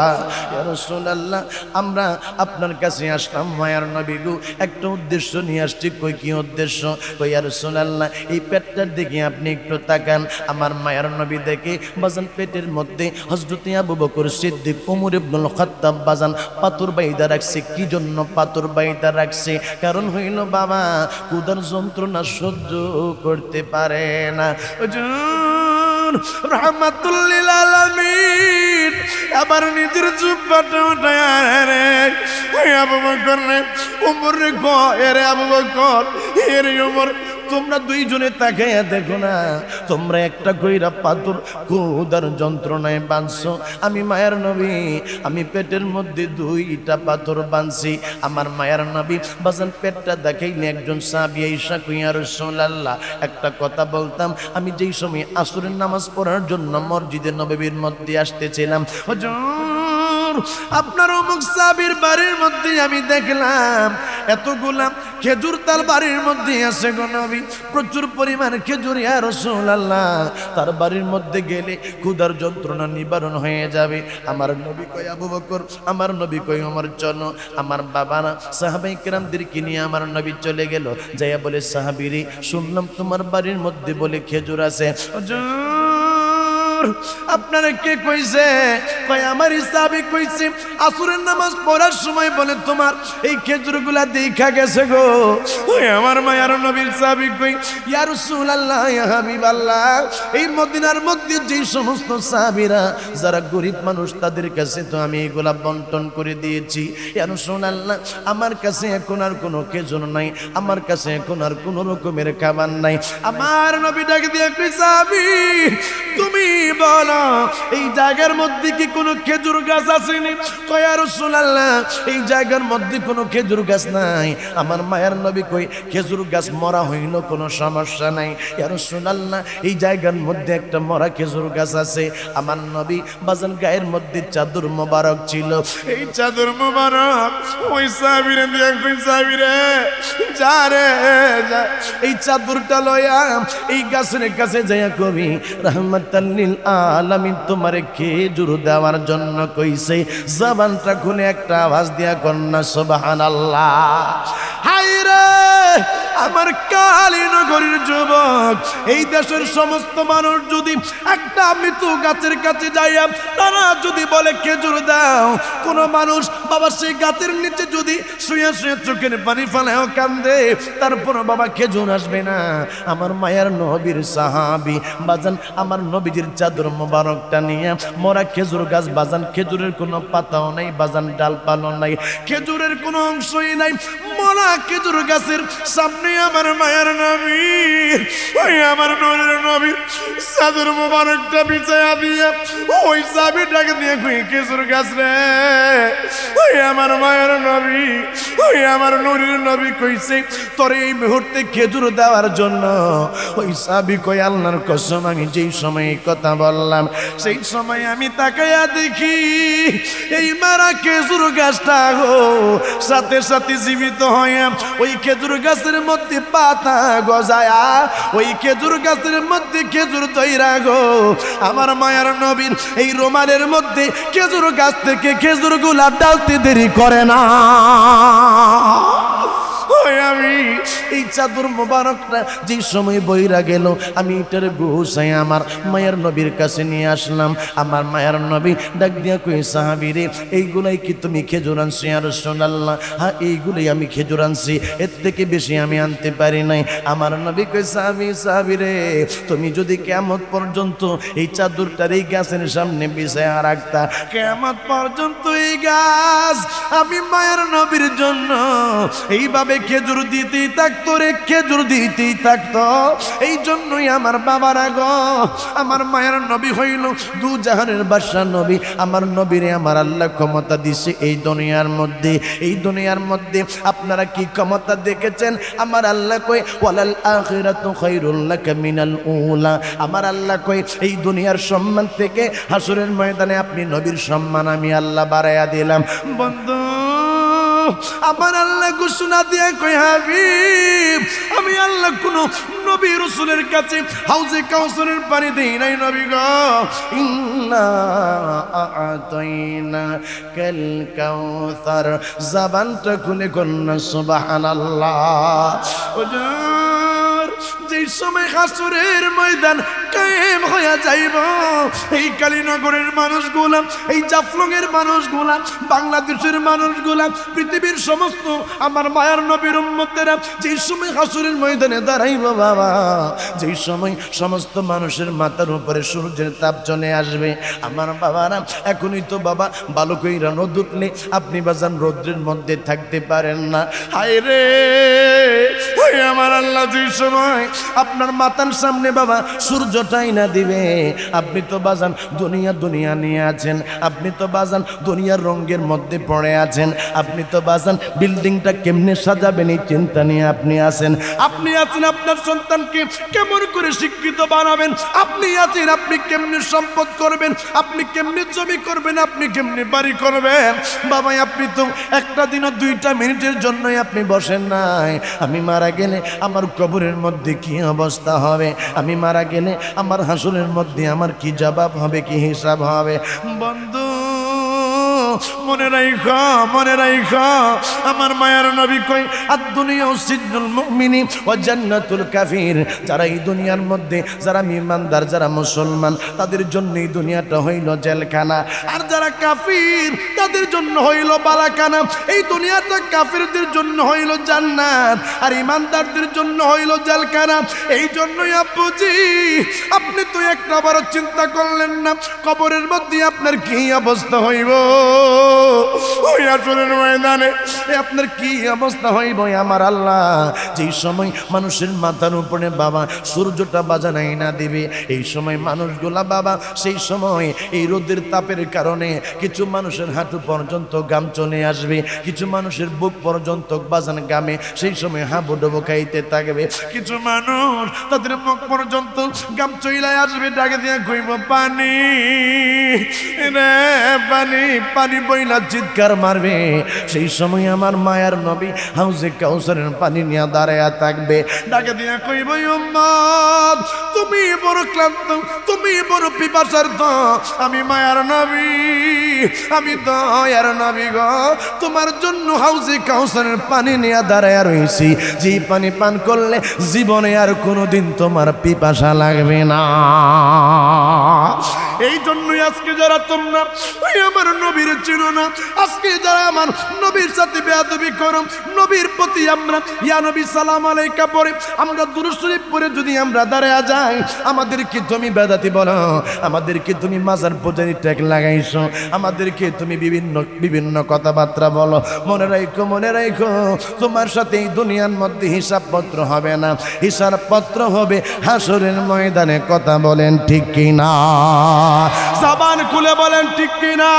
ইয়া রাসূলুল্লাহ, আমরা আপনার কাছে আসলাম মায়ের নবী গো, একটা উদ্দেশ্য নিয়ে আসছি। কই কি উদ্দেশ্য? কই ইয়া রাসূলুল্লাহ, এই পেটটার দিকে আপনি একটু তাকান। আমার মায়ের নবী দেখে বাজান পেটের মধ্যে হযরত আবু বকর সিদ্দিক, ওমর ইবনুল খাত্তাব বাজান পাথর বাইদা রাখছে। কি জন্য পাথর বাইদা রাখছে? কারণ হইল বাবা ক্ষুধার যন্ত্রণা সহ্য করতে পারে না। রাহমাতুল লিল আলামিন আবার নিজের জুব্বাটা উঠায় রে আবু বকর রে, ওমর রে, গো এরে আবু বকর, এরে ওমর, তোমরা দুইজনে তাকাইয়া দেখো না, তোমরা একটা কইরা পাথর ক্ষুধার যন্ত্রণায় বাঁধছো। আমি মায়ের নবী, আমি পেটের মধ্যে দুইটা পাথর বাঁধছি। আমার মায়ের নবী বাজান পেটটা দেখাইলে একজন সাহাবী আয়েশা কইয়া, রাসূলুল্লাহ, একটা কথা বলতাম, আমি যেই সময় আসরের নামাজ পড়ার জন্য মসজিদে নববীর মধ্যে আসতেছিলাম, হুজুর আপনার অমুক সাহাবীর বাড়ির মধ্যে আমি দেখলাম এতগুলা খেজুর তার বাড়ির মধ্যে আছে গো নবী, প্রচুর পরিমাণ খেজুর, ইয়া রাসূলুল্লাহ, তার বাড়ির মধ্যে গেলে ক্ষুধার যন্ত্রণা নিবারণ হয়ে যাবে। আমার নবী কই, আবু বকর, আমার নবী কই, ওমর চলো। আমার বাবারা সাহাবায়ে কেরামদেরকে নিয়ে আমার নবী চলে গেল, যাইয়া বলে, সাহাবীরে শুনলাম তোমার বাড়ির মধ্যে বলে খেজুর আছে। আপনারা কে কইছে? কই আমার সাহাবী কইছে, আসরের নামাজ পড়ার সময় বলে তোমার এই খেজুরগুলা দেখা গেছে গো। ওই আমার মায়ার নবীর সাহাবী কই, ইয়া রাসূলুল্লাহ, ইয়া হাবিবাল্লাহ, এই মদিনার মধ্যে যে সমস্ত সাহাবীরা যারা গরিব মানুষ, তাদের কাছে তো আমি এগুলা বন্টন করে দিয়েছি। ইয়া রাসূলুল্লাহ, আমার কাছে এখন আর কোনো খেজুর নাই, আমার কাছে এখন আর কোনো রকমের খাবার নাই। আমার নবী ডাক দিয়ে কই, সাহাবী তুমি বলো এই জায়গার মধ্যে কি কোনো খেজুর গাছ আসেনি? কয় ইয়া রাসূলুল্লাহ এই জায়গার মধ্যে কোনো খেজুর গাছ নাই। আমার মায়ের নবী কই খেজুর গাছ মরা হইল কোনো সমস্যা নাই। ইয়া রাসূলুল্লাহ এই জায়গার মধ্যে একটা মরা খেজুর গাছ আছে। আমার নবী বাজান গায়ের মধ্যে চাদর মোবারক ছিল। এই চাদর মোবারক ওই সাহাবীরে দিয়া কই সাহাবীরে যা রে যা, এই চাদরটা লয়া এই গাছের কাছে যাইয়া কবি রাহমাতাল লিল আলামিন তোমারে খেজুর দেওয়ার জন্য কইছে। জবানটা খুলে একটা আওয়াজ দিয়া কন্যা সুবহানাল্লাহ। হায়রে আমার কালীনগরীর যুবক, এই দেশের সমস্ত মানুষ যদি একটা মৃত্যু গাছের কাছে যাইয়া তারা যদি বলে খেজুর দাও, কোন মানুষ বাবা সেই গাছের নিচে যদি শুয়ে শুয়ে চোখের পানি ফেলেও কান্দে, তারপর বাবা খেজুর আসবে না। আমার মায়ের নবীর সাহাবী বাজান আমার নবীজির চাদর মোবারকটা নিয়ে মরা খেজুর গাছ বাজান, খেজুরের কোনো পাতাও নাই বাজান, ডালপালাও নাই, খেজুরের কোনো অংশই নাই, মরা খেজুর গাছের সামনে আমার মায়ের নবী ওই আমার নূরের নবীর চাদর মোবারকটা বিছায়া দিয়া ওই চাবিটাকে দিয়ে কই খেজুর গাছ রে ওই আমার মায়ের নবী ওই আমার নূরের নবী কইছে তোর এই মুহূর্তে খেজুর দেওয়ার জন্য। ওই চাবি কই আল্লাহর কসম আমি যেই সময় কথা বললাম সেই সময় আমি তাকাইয়া দেখি এই মারা খেজুর গাছটা গো সাথে সাথে জীবিত হইয়া ওই খেজুর গাছের মধ্যে পাতা গজায়া ওই খেজুর গাছের মধ্যে খেজুর তৈরা গো আমার মায়ের নবীর এই রোমালের মধ্যে খেজুর গাছ থেকে খেজুর গুলা ডালতে দেরি করে না। আমি এই চাদর মোবারকটা যে সময় বইরা গেল আমি এটার গুছাই আমার মায়ের নবীর কাছে নিয়ে আসলাম। আমার মায়ের নবী ডাক দিয়া কই সাহাবীরে এইগুলাই কি তুমি খেজুর আনছো ইয়া রাসূলুল্লাহ? হ্যাঁ এইগুলাই আমি খেজুর আনছি, এর থেকে বেশি আমি আনতে পারি নাই। আমার নবী কই সাহাবীরে তুমি যদি কিয়ামত পর্যন্ত এই চাদরটার এই গাছের সামনে বিছায়া রাখতা, কিয়ামত পর্যন্ত এই গাছ আমি মায়ের নবীর জন্য এইভাবে খেজুর দিতেই থাকতো রে, খেজুর দিতেই থাকতো। এই জন্যই আমার বাবারা গো আমার মায়ের নবী হইল দু জাহানের বাদশা নবী। আমার নবীরে আমার আল্লাহ ক্ষমতা দিছে এই দুনিয়ার মধ্যে। এই দুনিয়ার মধ্যে আপনারা কি ক্ষমতা দেখেছেন? আমার আল্লাহ কই ওয়ালাল আখিরাতু খায়রুল লাকা মিনাল উলা। আমার আল্লাহ কই এই দুনিয়ার সম্মান থেকে হাসরের ময়দানে আপনি নবীর সম্মান আমি আল্লাহ বাড়াইয়া দিলাম। বন্ধু আমার আল্লাহ ঘোষণা দিয়ে কই হাবিব আমি আল্লাহ কোন নবী রাসূলের কাছে হাউজে কাউসারের পানি দেই নাই নবী গো। ইন্না আ'তাইনা কাল কাউসার, জবানটা খুলে কন্যা সুবহানাল্লাহ। ওজোর যেই সময় হাসরের ময়দান কায়েম হয়ে যাইব এই কালীনগরের মানুষগুলা, এই জাফলংয়ের মানুষগুলা, বাংলাদেশের মানুষগুলা, পৃথিবীর সমস্ত আমার মায়ের নবীর উম্মতেরা যেই সময় হাসরের ময়দানে দাঁড়াইব বাবা, যেই সময় সমস্ত মানুষের মাথার উপরে সূর্যের তাপ চলে আসবে, আমার বাবারা এখনই তো বাবা ভালো কইরা রোদ উঠলে আপনি বাজান রৌদ্রের মধ্যে থাকতে পারেন না। হায় রে ওই আমার আল্লাহ যেই সময় আপনার মাথার সামনে বাবা সূর্যটাই না দিবে, আপনি তো বাজান দুনিয়া নিয়ে আছেন, আপনি তো বাজান দুনিয়ার রঙের মধ্যে পড়ে আছেন, আপনি তো বাজান বিল্ডিংটা কেমনে সাজাবেন এই চিন্তা নিয়ে আপনি আছেন। আপনি আছেন আপনার সন্তানকে কেমন করে শিক্ষিত বানাবেন, আপনি আছেন আপনি কেমনে সম্পদ করবেন, আপনি কেমনে জমি করবেন, আপনি কেমনে বাড়ি করবেন। বাবা আপনি তো একটা দিনও 2টা মিনিটের জন্যই আপনি বসেন নাই। আমি মারা গেলে আমার কবরের মধ্যে কি অবস্থা হবে, আমি মারা গেলে আমার হাসরের মধ্যে আমার কি জবাব হবে, কি হিসাব হবে। বন্ধু মনে রাইখো আমার মায়ের নবী কই আদ-দুনিয়া সিজনুল মুমিনি ওয়া জান্নাতুল কাফির। যারা এই দুনিয়ার মধ্যে যারা ঈমানদার, যারা মুসলমান, তাদের জন্য এই দুনিয়াটা হইল জেলখানা, আর যারা কাফির তাদের জন্য হইল বালাখানা। এই দুনিয়াটা কাফিরদের জন্য হইল জান্নাত, আর ঈমানদারদের জন্য হইল জেলখানা। এই জন্যই আব্বুজি আপনি তো একটাবারও চিন্তা করলেন না কবরের মধ্যে আপনার কি অবস্থা হইব। ওই আসরের ময়দানে আপনার কি অবস্থা হইব আমার আল্লাহ? যেই সময় মানুষের মাথার উপরে বাবা সূর্যটা বাজানাই না দিবে, এই সময় মানুষগুলা বাবা সেই সময় এই রোদের তাপের কারণে কিছু মানুষের হাঁটু পর্যন্ত গাম চলে আসবে, কিছু মানুষের বুক পর্যন্ত বাজান গামে সেই সময় হাবুডুবু খাইতে থাকবে, কিছু মানুষ তাদের মুখ পর্যন্ত গাম চইলাই আসবে, ডাকে দিয়ে কইব পানি রে পানি, পানি বইলা চিৎকার মারবে। সেই সময় আমার মায়ার নবী হাউজে কাউসারের পানি নিয়ে দাঁড়ায়া থাকবে, ডাকে দিয়ে কইব উম্মত তুমি বড় ক্লান্ত, তুমি বড় পিপাসার্থ, আমি মায়ার নবী, আমি দয়ার নবী গো, তোমার জন্য হাউজে কাউসারের পানি নিয়ে দাঁড়ায়া রইছি, যেই পানি পান করলে জীবনে আর কোনোদিন তোমার পিপাসা লাগবে না। এই জন্যই আজকে যারা তোমরা ওই আমার নবীর চিনো না, আজকে যারা আমার নবীর সাথে বেয়াদবি করো, নবীর প্রতি আমরা ইয়া নবী সালাম আলাইকা পড়ে, আমরা দুরূদ শরীফ পড়ে যদি আমরা দাঁড়ায়া যাই, আমাদেরকে তুমি বেদাতি বলো, আমাদেরকে তুমি মাজার পূজারি ট্যাগ লাগাইছো, আমাদেরকে তুমি বিভিন্ন বিভিন্ন কথাবার্তা বলো, মনে রাখো মনে রাখো তোমার সাথে এই দুনিয়ার মধ্যে হিসাবপত্র হবে না, হিসাবপত্র হবে হাসরের ময়দানে। কথা বলেন ঠিক কিনা? জবান খুলে বলেন ঠিক কিনা?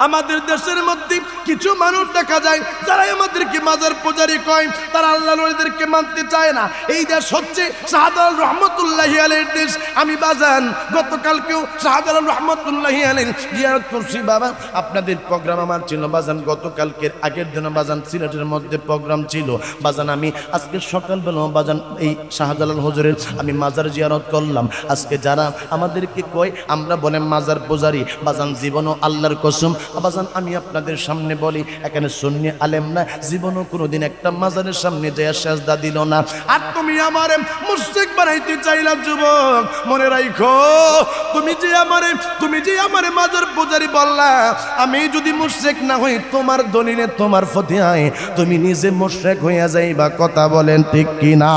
আমাদের দেশের মধ্যে কিছু মানুষ দেখা যায় যারা আমাদেরকে মাজার পূজারি কয়, তারা আল্লাহর ওলিদেরকে মানতে চায় না। এই দেশ হচ্ছে শাহজালাল রহমতুল্লাহি আলাইহির দেশ। আমি বাজান গতকালকেও শাহজালাল রহমতুল্লাহি আলাইহি জিয়ারত করছি বাবা, আপনাদের প্রোগ্রাম আমার ছিল বাজান, গতকালকের আগের দিন বাজান সিলেটের মধ্যে প্রোগ্রাম ছিল বাজান, আমি আজকে সকালবেলা বাজান এই শাহজালাল হুজুরের আমি মাজার জিয়ারত করলাম। আজকে যারা আমাদেরকে কয় আমরা বলেন মাজার পূজারি, বাজান জীবনও আল্লাহর কসম বাজান আমি আপনাদের সামনে বলি, এখানে সুন্নি আলেম না জীবনও কোনোদিন একটা মাজারের সামনে যায় সেজদা দিল না। আর তুমি আমারে মুশরিক বানাইতে চাইলা যুবক, মনে রাখো তুমি যে আমারে মাজার পূজারি বললা, আমি যদি মুশরিক না হই তোমার দলিলে তোমার ফতিহায় তুমি নিজে মুশরিক হইয়া যাইবা। কথা বলেন ঠিক কিনা?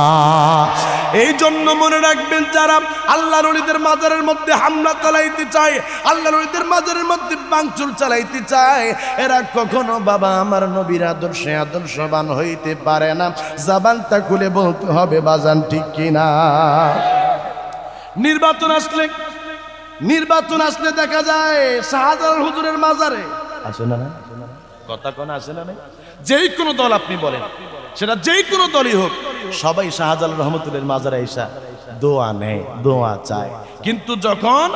এই জন্য মনে রাখবেন যারা আল্লাহর ওলিদের মাজারের মধ্যে হামলা চালাইতে চায়, আল্লাহর ওলিদের মাজারের মধ্যে ভাঙচুর চালাইতে চায়, এরা কখনো বাবা আমার নবীর আদর্শে আদর্শবান হইতে পারে না। জবানটা খুলে বলতে হবে বাজান ঠিক কিনা? নির্বাচন আসলে দেখা যায় শাহজালাল হুজুরের মাজারে আসে না, কথা কোন আসে না, যেই কোনো দল আপনি বলেন, সেটা যেই কোনো দলই হোক, সবাই শাহজালাল রহমতুল্লাহির মাজারে এসে দোয়া নেয়, দোয়া চায়। কিন্তু যখন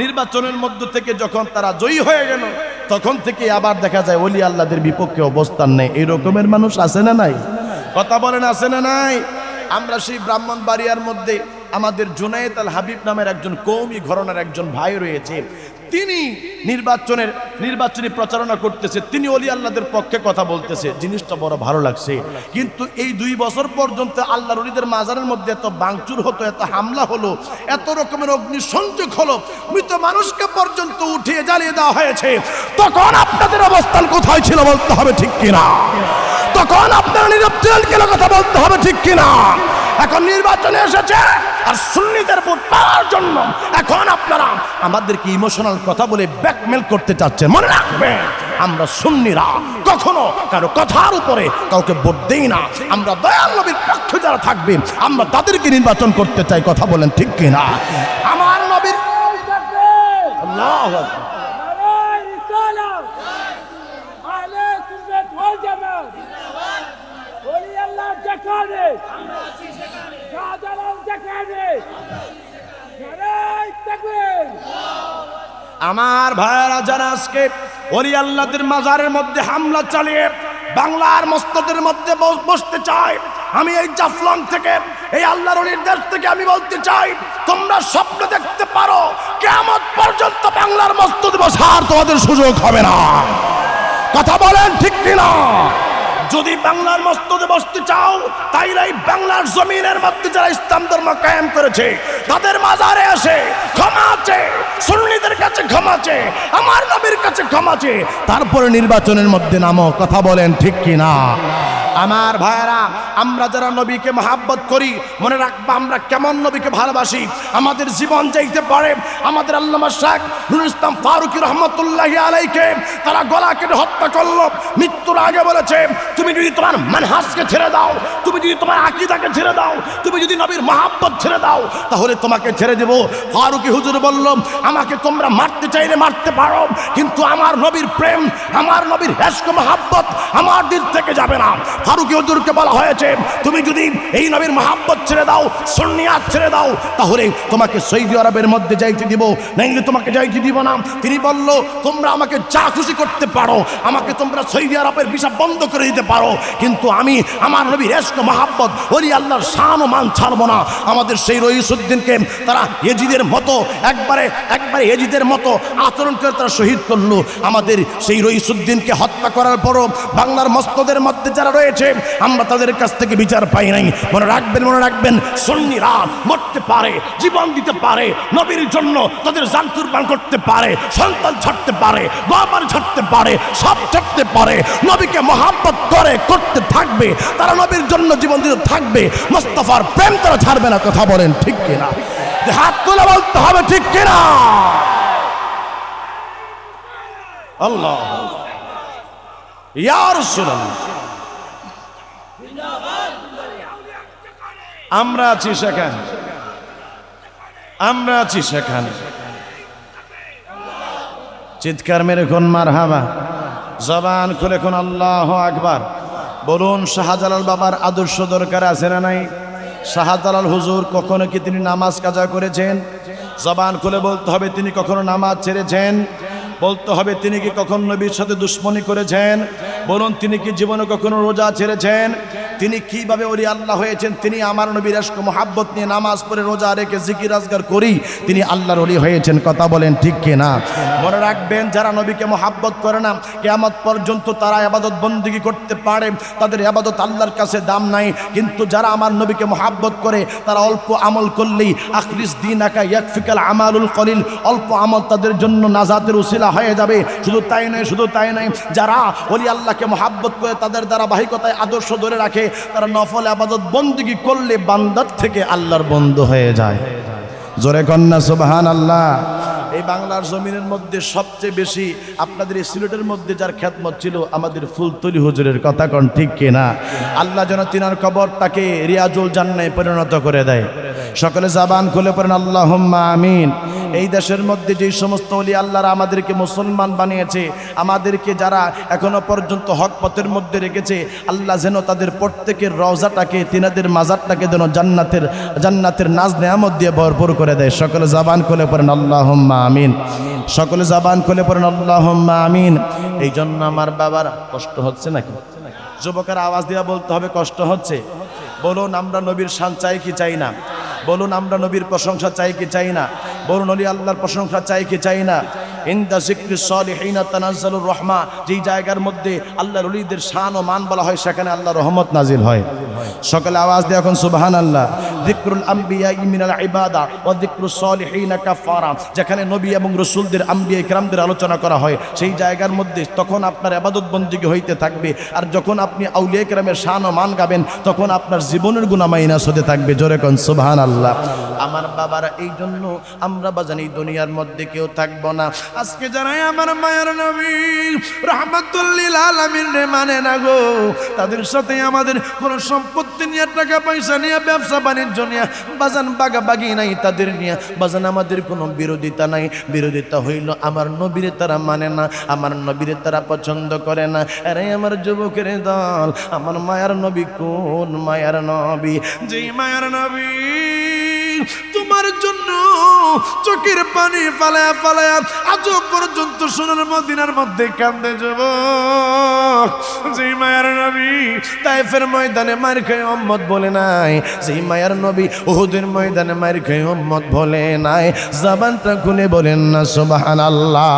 নির্বাচনের মধ্য থেকে যখন তারা জয়ী হয়ে গেল, তখন থেকে আবার দেখা যায় ওলি আল্লাহদের বিপক্ষে অবস্থান নেই। এই রকমের মানুষ আছে না নাই? কথা বলেন আছে না নাই? আমরা সেই ব্রাহ্মণবাড়িয়ার মধ্যে আমাদের জুনায়েদ আল হাবিব নামের একজন কওমি ঘরানার একজন ভাই রয়েছে, তিনি নির্বাচনী প্রচারণা করতেছে, তিনি ওলি আল্লাহদের পক্ষে কথা বলতেছে, জিনিসটা বড় ভালো লাগছে। কিন্তু এই 2 বছর পর্যন্ত আল্লাহর ওলিদের মাজারের মধ্যে এত ভাঙচুর হতো, এত হামলা হলো, এত রকমের অগ্নিসংযোগ হলো, মৃত মানুষকে পর্যন্ত উঠিয়ে জ্বালিয়ে দেওয়া হয়েছে। তখন আপনাদের অবস্থান কোথায় ছিল বলতে হবে ঠিক কিনা? তখন আপনারা নীরব ছিলেন কেন? কথা বলতে হবে ঠিক কিনা? এখন নির্বাচনে এসেছে আর সুন্নিদের ভোট পাওয়ার জন্য এখন আপনারা আমাদেরকে ইমোশনাল কথা বলে ব্ল্যাকমেল করতে চাচ্ছেন। মনে রাখবেন আমরা সুন্নিরা কখনো কারো কথার উপরে কাউকে ভোট দেই না। আমরা দয়াল নবীর পক্ষে যারা থাকবে আমরা তাদেরকে নির্বাচন করতে চাই। কথা বলেন ঠিক কিনা? আমার নবীর আল্লাহু আকবার। আমার ভাইয়েরা যারা আজকে ওলি আল্লাহদের মাজারের মধ্যে হামলা চালিয়ে বাংলার মসজিদের মধ্যে বসতে চায়, আমি এই জাফলং থেকে এই আল্লাহর ওলির দেশ থেকে আমি বলতে চাই, তোমরা স্বপ্ন দেখতে পারো কিয়ামত পর্যন্ত বাংলার মসজিদে বসার তোমাদের সুযোগ হবে না। কথা বলেন ঠিক কিনা? যদি বাংলার মসজিদে বসতে চাও তাইলে বাংলার জমিনের মধ্যে যারা ইসলাম ধর্ম কায়েম করেছে তাদের মাজারে আসে ক্ষমা আছে, সুন্নিদের কাছে ক্ষমা আছে, আমার নবীর কাছে ক্ষমা আছে, তারপরে নির্বাচনের মধ্যে নামো। কথা বলেন ঠিক কিনা? আমার ভাইরা, আমরা যারা নবীকে মহাব্বত করি মনে রাখবা আমরা কেমন নবীকে ভালোবাসি। আমাদের জীবন যাইতে পারে আমাদের আল্লামা শেখ নুরুল ইসলাম ফারুকী রহমতুল্লাহি আলাইহিকে তারা গলা কেটে হত্যা করলো। মৃত্যুর আগে বলেছে, তুমি যদি তোমার মানহাজকে ছেড়ে দাও, তুমি যদি তোমার আকীদাকে ছেড়ে দাও, তুমি যদি নবীর মহাব্বত ছেড়ে দাও, তাহলে তোমাকে ছেড়ে দেব। ফারুকী হুজুর বলল, আমাকে তোমরা মারতে চাইলে মারতে পারো, কিন্তু আমার নবীর প্রেম, আমার নবীর ইশক মহাব্বত আমার দিল থেকে যাবে না। ফারুকী হুজুরকে বলা হয়েছে, তুমি যদি এই নবীর মহাব্বত ছেড়ে দাও, সুন্নিয়াত ছেড়ে দাও, তাহলে তোমাকে সৌদি আরবের মধ্যে যাইতে দিব, নাইলে তোমাকে যাইতে দিব না। তিনি বলল, তোমরা আমাকে যা খুশি করতে পারো, আমাকে তোমরা সৌদি আরবের ভিসা বন্ধ করে দিতে পারো, কিন্তু আমি আমার নবীর ইশক মহাব্বত ওলি আল্লাহর শান ও মান ছাড়বো না। আমাদের সেই রইসুদ্দিনকে তারা ইয়েজিদের মতো একবারে ইয়েজিদের মতো আচরণ করে তারা শহীদ করলো। আমাদের সেই রইসুদ্দিনকে হত্যা করার পরও বাংলার মসনদের মধ্যে যারা রয়েছে আমরা তাদের কাছ থেকে বিচার পাই নাই। মনে রাখবেন সুন্নিরা মরতে পারে, জীবন দিতে পারে, নবীর জন্য তাদের জান কুরবান করতে পারে, সন্তান ছাড়তে পারে, বাবার ছাড়তে পারে, সব ছাড়তে পারে, নবীকে মহাব্বত করে করতে থাকবে, তারা নবীর জন্য জীবন দিতে থাকবে। মুস্তাফার প্রেম তারা ছাড়বে না। কথা বলেন ঠিক কিনা? হাত তুলে বলতে হবে ঠিক কিনা? আল্লাহ ইয়া রাসূলুল্লাহ, আমরা আছি সেখানে, চিৎকার মেরে কোন মারহাবা, জবান খুলে কোন আল্লাহু আকবার। বলুন, শাহজালাল বাবার আদর্শ দরকার আছে না নাই? শাহজালাল হুজুর কখনো কি তিনি নামাজ কাজা করেছেন? জবান খুলে বলতে হবে, তিনি কখনো নামাজ ছেড়েছেন? বলতে হবে, তিনি কি কখনো নবীর সাথে দুশ্মনী করেছেন? বলুন, তিনি কি জীবনে কখনো রোজা ছেড়েছেন? তিনি কিভাবে ওলি আল্লাহ হয়েছেন? তিনি আমার নবীর ইশক মোহাব্বত নিয়ে নামাজ পড়ে রোজা রেখে জিকির আজগার করি তিনি আল্লাহর ওলি হয়েছেন। কথা বলেন ঠিক কিনা? মনে রাখবেন, যারা নবীকে মোহাব্বত করে না কিয়ামত পর্যন্ত তারা ইবাদত বন্দেগী করতে পারে, তাদের ইবাদত আল্লাহর কাছে দাম নাই। কিন্তু যারা আমার নবীকে মোহাব্বত করে তারা অল্প আমল করলেই আখরিস দিনাকা ইয়াকফিকাল আমালুল কলিল, অল্প আমল তাদের জন্য নাজাতের উসিলা হয়ে যাবে। শুধু তাই নয়, যারা ওলি আল্লাহকে মোহাব্বত করে তাদের ধারাবাহিকতায় আদর্শ ধরে রাখে, তারা নফল ইবাদত বন্দেগী করলে বান্দার থেকে আল্লাহর বন্ধু হয়ে যায়। জোরে কন্যা সুবহানাল্লাহ। এই বাংলার জমিনের মধ্যে সবচেয়ে বেশি আপনাদের এই সিলেটের মধ্যে যার খ্যাতমত ছিল আমাদের ফুলতলি হুজুরের। কথা কন ঠিক কিনা? আল্লাহ যেন তিনার কবরটাকে রিয়াজুল জান্নায় পরিণত করে দেয়। সকলে জবান খুলে পড়েন আল্লাহুম্মা আমিন। এই দেশের মধ্যে যেই সমস্ত ওলি আল্লাহরা আমাদেরকে মুসলমান বানিয়েছে, আমাদেরকে যারা এখনো পর্যন্ত হক পথের মধ্যে রেখেছে, আল্লাহ যেন তাদের প্রত্যেকের রওজাটাকে, তিনাদের মাজারটাকে যেন জান্নাতের নাজ নেয়ামত দিয়ে ভরপুর করে দেয়। সকলে জবান খুলে পড়েন আল্লাহুম্মা আমিন। সকলে জবান খুলে পড়েন আল্লাহুম্মা আমিন। এই জন্য আমার বাবার কষ্ট হচ্ছে নাকি? যুবকের আওয়াজ দিয়া বলতে হবে, কষ্ট হচ্ছে? বলুন, আমরা নবীর শান চাই কি চাই না? বলুন, আমরা নবীর প্রশংসা চাই কি চাই না? বলুন, ওলি আল্লাহর প্রশংসা চাই কি চাই না? ইনদা যিকরি সালিহিনা তানাজ্জালুর রাহমা, যেই জায়গার মধ্যে আল্লাহর ওলিদের শান ও মান বলা হয় সেখানে আল্লাহর রহমত নাজিল হয়। সকলে আওয়াজ দিয়ে এখন সুবহানাল্লাহ। যিকরুল আম্বিয়া মিনাল ইবাদা ওয়া যিকরুস সালিহিনা কাফারা, যেখানে নবী এবং রাসূলদের, আম্বিয়া কিরামদের আলোচনা করা হয় সেই জায়গার মধ্যে তখন আপনার ইবাদত বন্দেগী হইতে থাকবে। আর যখন আপনি আউলিয়া কিরামের শান ও মান গাবেন তখন আপনার জীবনের গুনাহ মাইনাস হতে থাকবে। জোরে কোন সুবহানাল্লাহ। আমার বাবারা, এই জন্য আমরা বাজান এই দুনিয়ার মধ্যে কেউ থাকবো না। আজকে যারা আমার মায়ের নবী রাহমাতুল লিল আলামিন রে মানে না গো, তাদের সাথে আমাদের কোনো সম্পত্তি নিয়ে, টাকা পয়সা নিয়ে, ব্যবসা বাণিজ্য নিয়ে বাজান বাগাবাগি নাই, তাদের নিয়ে বাজান আমাদের কোনো বিরোধিতা নাই। বিরোধিতা হইল আমার নবীরে তারা মানে না, আমার নবীরে তারা পছন্দ করে না। আরে আমার যুবকের দল, আমার মায়ার নবী কোন মায়ার নবী? যেই মায়ার নবী তোমার জন্য চোখের পানি ফালায়া ফালায়া আজও পর্যন্ত সোনার মদিনার মধ্যে কান্দে যুবক। যেই মায়ার নবী তায়েফের ময়দানে মার খেয়ে উম্মত বলে নাই, যেই মায়ার নবী উহুদের ময়দানে মার খেয়ে উম্মত বলে নাই, জবানটা খুলে বলেন না সুবহানাল্লাহ।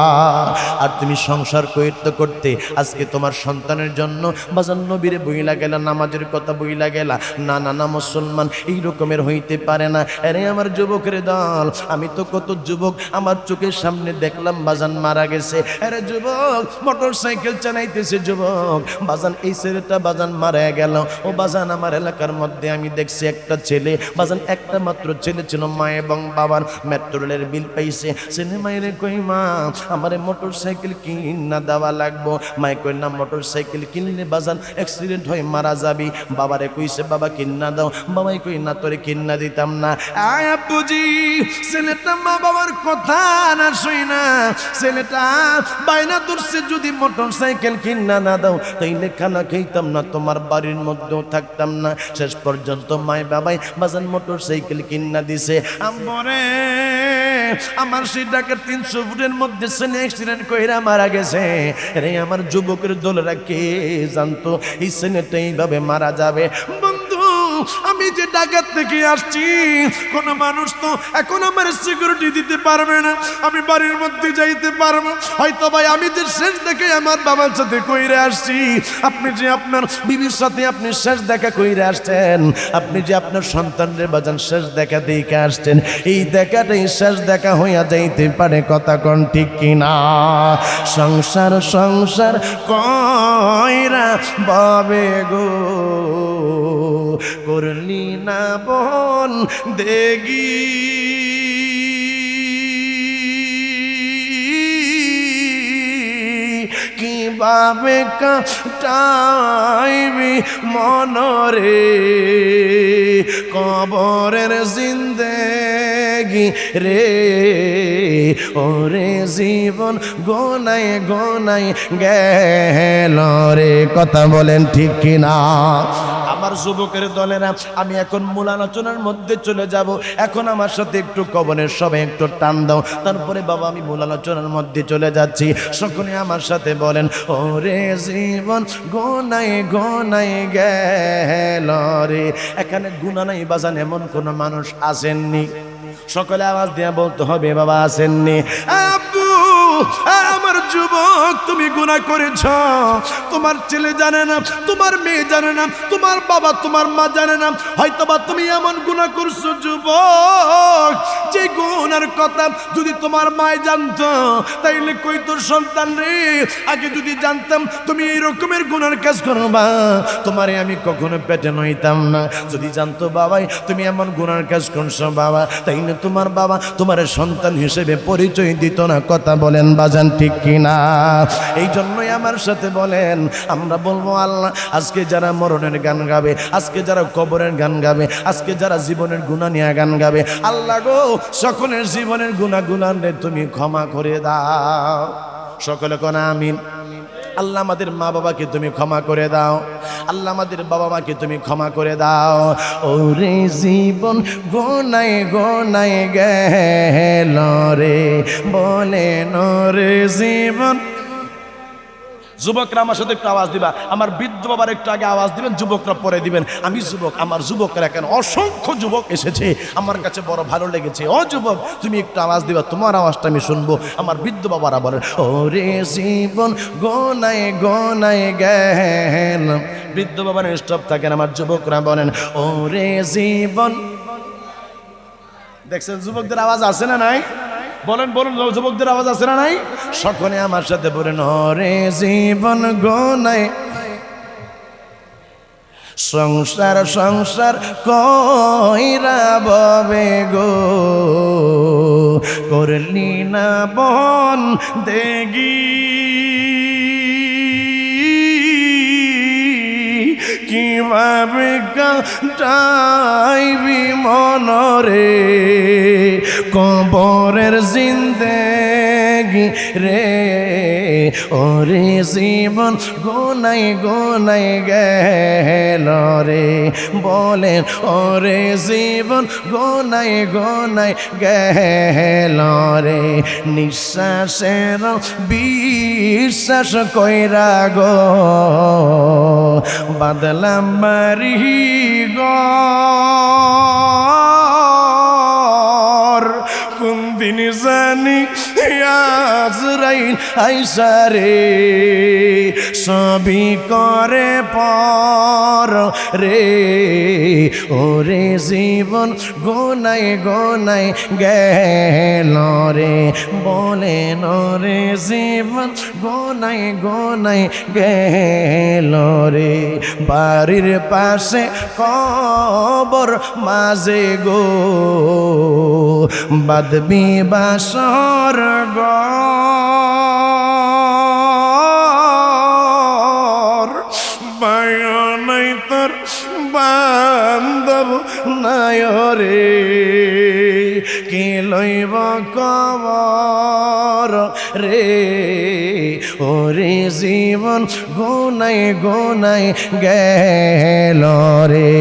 আর তুমি সংসার করতে করতে আজকে তোমার সন্তানের জন্য বাজান নবীরে বইলা গেলা, নামাজের কথা বইলা গেলা। না না না, মুসলমান এই রকমের হইতে পারে না। আরে আমার যুবক যুবকের দল, আমি তো কত যুবক আমার চোখের সামনে দেখলাম বাজান মারা গেছে। আরে যুবক মোটর সাইকেল চালাইতেছে, যুবক বাজান এই ছেলেটা বাজান মারা গেল। ও বাজান আমার এলাকার মধ্যে আমি দেখছি একটা ছেলে বাজান, একটা মাত্র ছেলে ছিল, মা এবং বাবার মেট্রো রেলের বিল পাইছে। ছেলে মায়ের কই মা আমারে মোটর সাইকেল কিনা দেওয়া লাগবো। মায়ে কই না মোটর সাইকেল কিনলে বাজান অ্যাক্সিডেন্ট হয়ে মারা যাবি। বাবারে কইছে বাবা কিনা দাও, বাবাই কই না তোরে কিনা দিতাম না। আয় আব্বুজি ছেলেটা মা বাবার কথা না শুই না, ছেলেটা বাইনা ধরছে যদি মোটর সাইকেল কিনা না দাও তাইলে খানা খাইতাম না, তোমার বাড়ির মধ্যেও থাকতাম না। শেষ পর্যন্ত মায় বাবাই বাজান মোটর সাইকেল কিনা দিছে। আম্বরে আমার সেই ঢাকার 300 ফুটের মধ্যে ছেলে অ্যাক্সিডেন্ট কইরা মারা গেছে। রে আমার যুবকের দলেরা কে জানতো এই ছেলেটা এইভাবে মারা যাবে। আমি যে ঢাকা থেকে আসছি কোন মানুষ তো এখন আমার সিকিউরিটি দিতে পারবে না, আমি বাড়ির মধ্যে যাইতে পারবো হয়তো। ভাই আমি যে শেষ দেখে আমার বাবার সাথে কইরে আসছি, আপনি যে আপনার বিবির সাথে আপনি শেষ দেখা কইরে আসছেন, আপনি যে আপনার সন্তানের বাজান শেষ দেখা দেখে আসছেন, এই দেখাটাই শেষ দেখা হইয়া যাইতে পারে। কথা কোন ঠিক কিনা? সংসার সংসার কইরা বাবে গো করলি না বন দেগি, কিভাবে কাটাইবি মনরে কবরের জিন্দেগি রে। ওরে জীবন গোনাই গোনাই গেল রে। কথা বলেন ঠিক কিনা? আমার যুবকের দলেরা আমি এখন মূল আলোচনার মধ্যে চলে যাব। এখন আমার সাথে একটু কবরের সবাই একটু টান দাও, তারপরে বাবা আমি মূল আলোচনার মধ্যে চলে যাচ্ছি। সকলে আমার সাথে বলেন ওরে জীবন গোনাই গোনাই গেল রে। এখানে গুনাহ নাই বাজান এমন কোন মানুষ আসেননি? সকলে আওয়াজ দিয়ে বলতে হবে বাবা আসেননি? আব্বু আমার যুবক তুমি গুনাহ করেছ, তোমার ছেলে জানে না, তোমার মেয়ে জানে না, তোমার বাবা তোমার মা জানে না, হয়তোবা তুমি এমন গুনাহ করছো যুবক যে গুনার কথা যদি তোমার মায় জানতো তাইলে কই তোর সন্তান রে আগে যদি জানতাম তুমি এই রকমের গুনার কাজ করবা তোমারে আমি কখনো পেটে নইতাম না। যদি জানতো বাবাই তুমি এমন গুনার কাজ করছো বাবা তাইলে তোমার বাবা তোমার সন্তান হিসেবে পরিচয় দিত না। কথা বলেন বাজান ঠিক কিনা? এই জন্যই আমার সাথে বলেন আমরা বলবো আল্লাহ আজকে যারা মরণের গান গাবে, আজকে যারা কবরের গান গাবে, আজকে যারা জীবনের গুনাহ নিয়ে গান গাবে, আল্লাহ গো সকলের জীবনের গুনাহগুলো তুমি ক্ষমা করে দাও। সকলে কোন আমিন। আল্লাহ আমাদের মা বাবাকে তুমি ক্ষমা করে দাও, আল্লাহ আমাদের বাবা মাকে তুমি ক্ষমা করে দাও। ওরে জীবন গোনাই গোনাই গেল রে বলেন রে জীবন। যুবকরা আমার সাথে একটু আওয়াজ দিবা, আমার বৃদ্ধ বাবার একটু আগে আওয়াজ দিবেন, যুবকরা পরে দিবেন। আমি যুবক, আমার যুবকরা কেন অসংখ্য যুবক এসেছে, আমার কাছে বড় ভালো লেগেছে। ও যুবক তুমি একটু আওয়াজ দিবা, তোমার আওয়াজটা আমি শুনবো। আমার বৃদ্ধ বাবারা বলেন ওরে জীবন গোনাই গোনাই গেল। বৃদ্ধ বাবার স্টপ থাকেন, আমার যুবকরা বলেন ওরে জীবন। দেখছেন যুবকদের আওয়াজ আছে না নাই? বলেন বলেন যুবকদের আওয়াজ আছে না নাই? সকলে আমার সাথে বলেন ওরে জীবন গোনাই। সংসার সংসার কইরা ববে গো করলি না বন দেগি, কিভাবে কাটাইবি মনরে কবরের জিন্দেগি রে। ওরে জীবন গোনাই গোনাই গেল রে বলেন ওরে জীবন গোনাই গোনাই গেল রে। নিঃশ্বাসের বিশ্বাস কইরা গো বাদলাম বাড়ি ঘর, কোন দিন জানি আজরাইল আইসা রে সবই করে পর রে ওরে জীবন গোনাই গোনাই গেল রে বলে নরে জীবন গোনাই গোনাই গেল রে বাড়ির পাশে কবর মাঝে গো বাদবি বাসর গর মায়া নাই তোর বান্ধব নাই রে কে লইব কবর রে ওরে জীবন গোনাই গোনাই গেল রে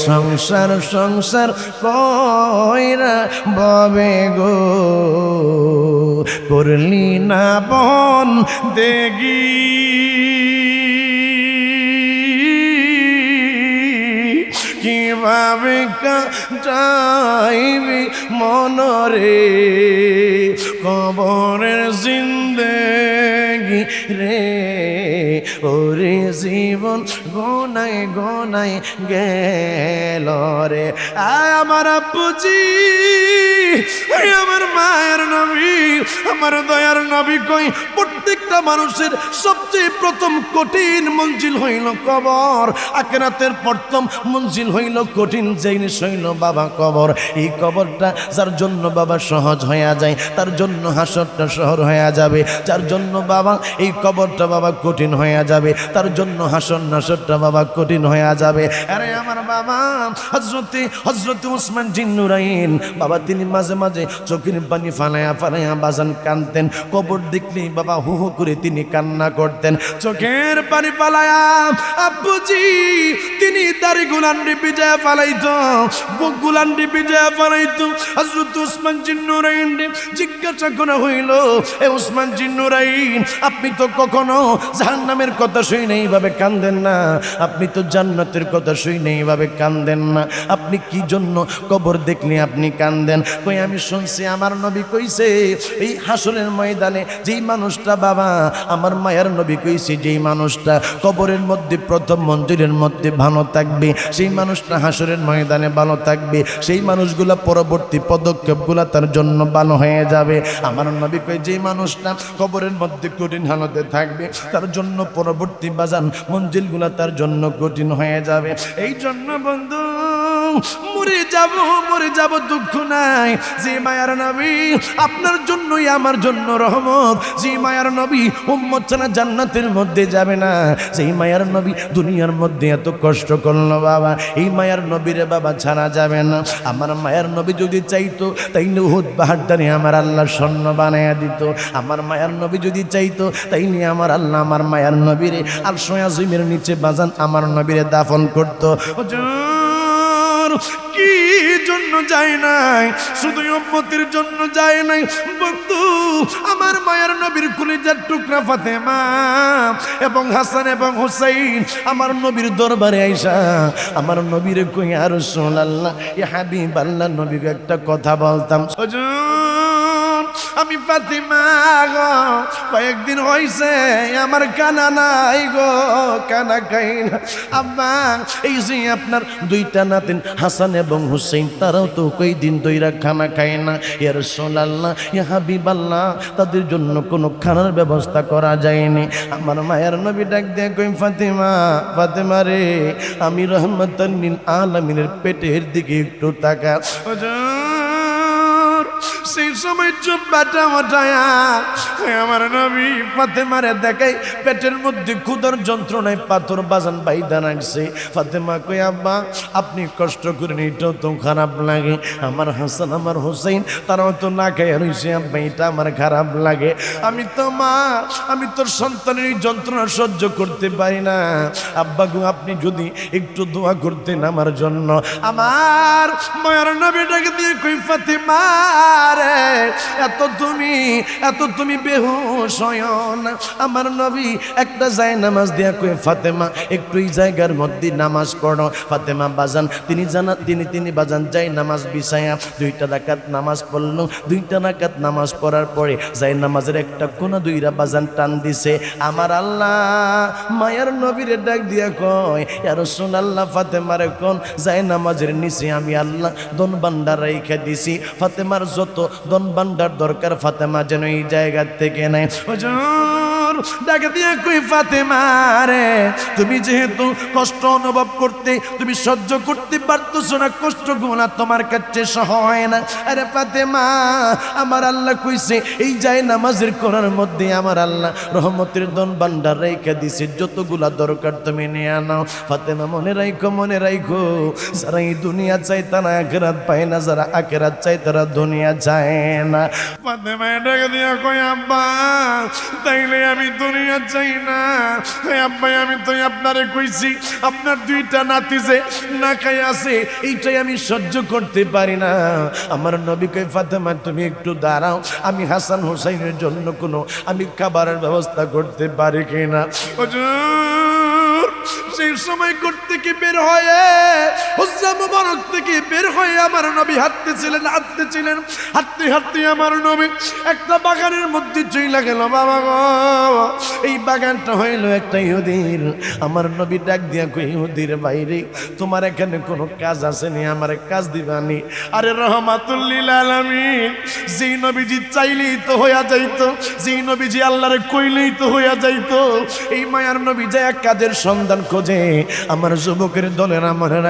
সংসার সংসার কইরা ববে গো করলি না বন দেগি কিভাবে কাটাইবি মনরে কবরের জিন্দেগি রে ওরে জীবন গোনাই গোনাই গেল রে আমার আব্বুজি আমার মায়ের নবী আমার দয়ার নবী কই প্রত্যেকটা মানুষের সবচেয়ে প্রথম কঠিন মঞ্জিল হইল কবর আখিরাতের প্রথম মঞ্জিল হইল কঠিন জিনিস হইল বাবা কবর এই কবরটা যার জন্য বাবা সহজ হয়ে যায় তার জন্য হাসরটা সহজ হয়ে যাবে যার জন্য বাবা এই কবরটা বাবা কঠিন হয়ে যাবে তার জন্য হাসর নাসরটা বাবা কঠিন হয়ে যাবে আরে আমার বাবা হযরতে উসমান জিন্নুরাইন বাবা তিনি মাঝে মাঝে চোখের পানি ফালায়া ফালায়া বাজান কাঁদতেন কবর দেখলেই বাবা হু হু করে তিনি কান্না করতেন চোখের পানি ফালায়া আব্বুজি তিনি দাড়ি গুলান্ডি বিজয় ফালাইতো বুক গুলান্ডি বিজয় ফালাইতো হযরত উসমান জিন্নুরাইন জিজ্ঞাসা করা হইল এ উসমান জিন্নুরাইন আপনি তো কখনো জাহান্নামের কথা শুনে এইভাবে কাঁদেন না আপনি তো জান্নাতের কথা শুনে এইভাবে কাঁদেন না আপনি কি জন্য কবর দেখলে আপনি কাঁদেন কই আমি শুনছি আমার নবী কইছে এই হাসরের ময়দানে যেই মানুষটা বাবা আমার মায়ের নবী কইছে যেই মানুষটা কবরের মধ্যে প্রথম মঞ্জিলের মধ্যে ভালো থাকবে সেই মানুষটা হাসরের ময়দানে ভালো থাকবে সেই মানুষগুলা পরবর্তী পদক্ষেপগুলা তার জন্য ভালো হয়ে যাবে আমার নবী কই যেই মানুষটা কবরের মধ্যে কঠিন হালতে থাকবে তার জন্য পরবর্তী বাজান মঞ্জিলগুলা তার জন্য কঠিন হয়ে যাবে এই জন্য বন্ধু মরে যাব দুঃখ নাই যে মায়ার নবী আপনার জন্যই আমার জন্য রহমত যে মায়ার নবী উম্মত ছাড়া জান্নাতের মধ্যে যাবে না যেই মায়ার নবী দুনিয়ার মধ্যে এত কষ্ট করলো বাবা এই মায়ার নবীরে বাবা ছাড়া যাবে না আমার মায়ার নবী যদি চাইতো তাইলে উহুদ পাহাড়টারে আমার আল্লাহ স্বর্ণ বানায়া দিত আমার মায়ার নবী যদি চাইতো তাইলে আমার আল্লাহ আমার মায়ার নবীরে আরশ আজিমের নিচে বাজান আমার নবীরে দাফন করতো কি জন্য যায় নাই শুধু উম্মতের জন্য যায় নাই বন্ধু আমার মায়ের নবীর কলিজার টুকরা ফাতেমা এবং হাসান এবং হুসাইন আমার নবীর দরবারে আইসা আমার নবীর কই আর রাসূলুল্লাহ ইয়া হাবিবাল্লাহ নবীকে একটা কথা বলতাম আমি ফাতেমা গো কয়েকদিন হইছে আমার কানা নাই গো কানা খাই না আব্বা এই যে আপনার দুইটা নাতিন হাসান এবং হুসাইন তারাও তো কয়েকদিন দইরা খানা খায় না ইয়া রাসূলুল্লাহ ইয়া হাবিবাল্লাহ তাদের জন্য কোনো খানার ব্যবস্থা করা যায়নি আমার মায়ের নবী ডাক দিয়ে কই ফাতেমা রে আমি রহমাতান লিল আলামিনের পেটের দিকে একটু তাকা সেই সময় চুপটা ওঠায়া আমার নবী ফাতেমারে দেখাই পেটের মধ্যে ক্ষুধার যন্ত্রণায় পাথর বাজান বাইদা রাখছে ফাতেমা কই আব্বা আপনি কষ্ট করেন এটাও তো খারাপ লাগে আমার হাসান আমার হুসাইন তারাও তো না খাইয়া রয়েছে আব্বা এটা আমার খারাপ লাগে আমি তো মা আমি তোর সন্তানের এই যন্ত্রণা সহ্য করতে পারি না আব্বা গো আপনি যদি একটু দোয়া করতেন আমার জন্য আমার মায়ের নবীটাকে দিয়ে কই ফাতেমা রে এত তুমি বেহুশ হয়ো না। আমার নবী একটা যায় নামাজ দিয়া কয়ে ফাতেমা একটু এই জায়গার মধ্যে নামাজ পড়ো। ফাতেমা বাজান তিনি বাজান যাই নামাজ বিছায়া 2টা রাকাত নামাজ পড়লো। 2টা রাকাত নামাজ পড়ার পরে যাই নামাজের একটা কোনা 2টা বাজান টান দিছে। আমার আল্লাহ মায়ার নবীরে ডাক দিয়া কয় ইয়া রাসূলুল্লাহ ফাতেমারে কোন যাই নামাজের নিচে আমি আল্লাহ দন ভান্ডার রেখে দিছি। ফাতেমার যত দন ভান্ডার দরকার ফাতেমা যেন এই জায়গা থেকে নেয়। হুজুর ডাক দিয়া কই ফাতেমা রে তুমি যেহেতু কষ্ট অনুভব করতে তুমি সহ্য করতে পারতেছো না, কষ্টগুলো তোমার কাছে সহয় না। আরে ফাতেমা আমার আল্লাহ কইছে এই যায় নামাজের কোণার মধ্যে আমার আল্লাহ রহমতের দন ভান্ডার রেখে দিছে, যতগুলা দরকার তুমি নিয়ে নাও। ফাতেমা মনে রাখো যারা এই দুনিয়া চাই তারা আখিরাত পায় না, যারা আখিরাত চাই তারা দুনিয়া চায় না। ফাতেমা ডাক দিয়া কই আব্বা তাইলে আমি দুনিয়া চাই না। আব্বা আমি তো আপনারে কইছি আপনার 2টা নাতি যে না খাই আছে এইটাই আমি সহ্য করতে পারি না। আমার নবী কই ফাতেমা তুমি একটু দাঁড়াও, আমি হাসান হোসেনের জন্য কোনো আমি খাবারের ব্যবস্থা করতে পারি কিনা। সেই সময় করতে কি বের হয়ে হুজরা মুবারক থেকে বের হয়ে আমার নবী হাঁটতেছিলেন হাঁটতে আমার নবী একটা বাগানের মধ্যে চইলা গেল। বাবা গো এই বাগানটা হইল একটা ইহুদির। আমার নবী ডাক দিয়া কই ইহুদির বাইরে তোমার এখানে কোনো কাজ আছে নি, আমার কাজ দিবানি। আরে রহমাতুল লিল আলামিন যেই নবীজি চাইলেই তো হইয়া যাইতো, যেই নবীজি আল্লাহরে কইলেই তো হইয়া যাইতো, এই মায়ার নবী যে এক কাজের সন্ধান খোঁজে। আমার যুবকের দলেরা মনে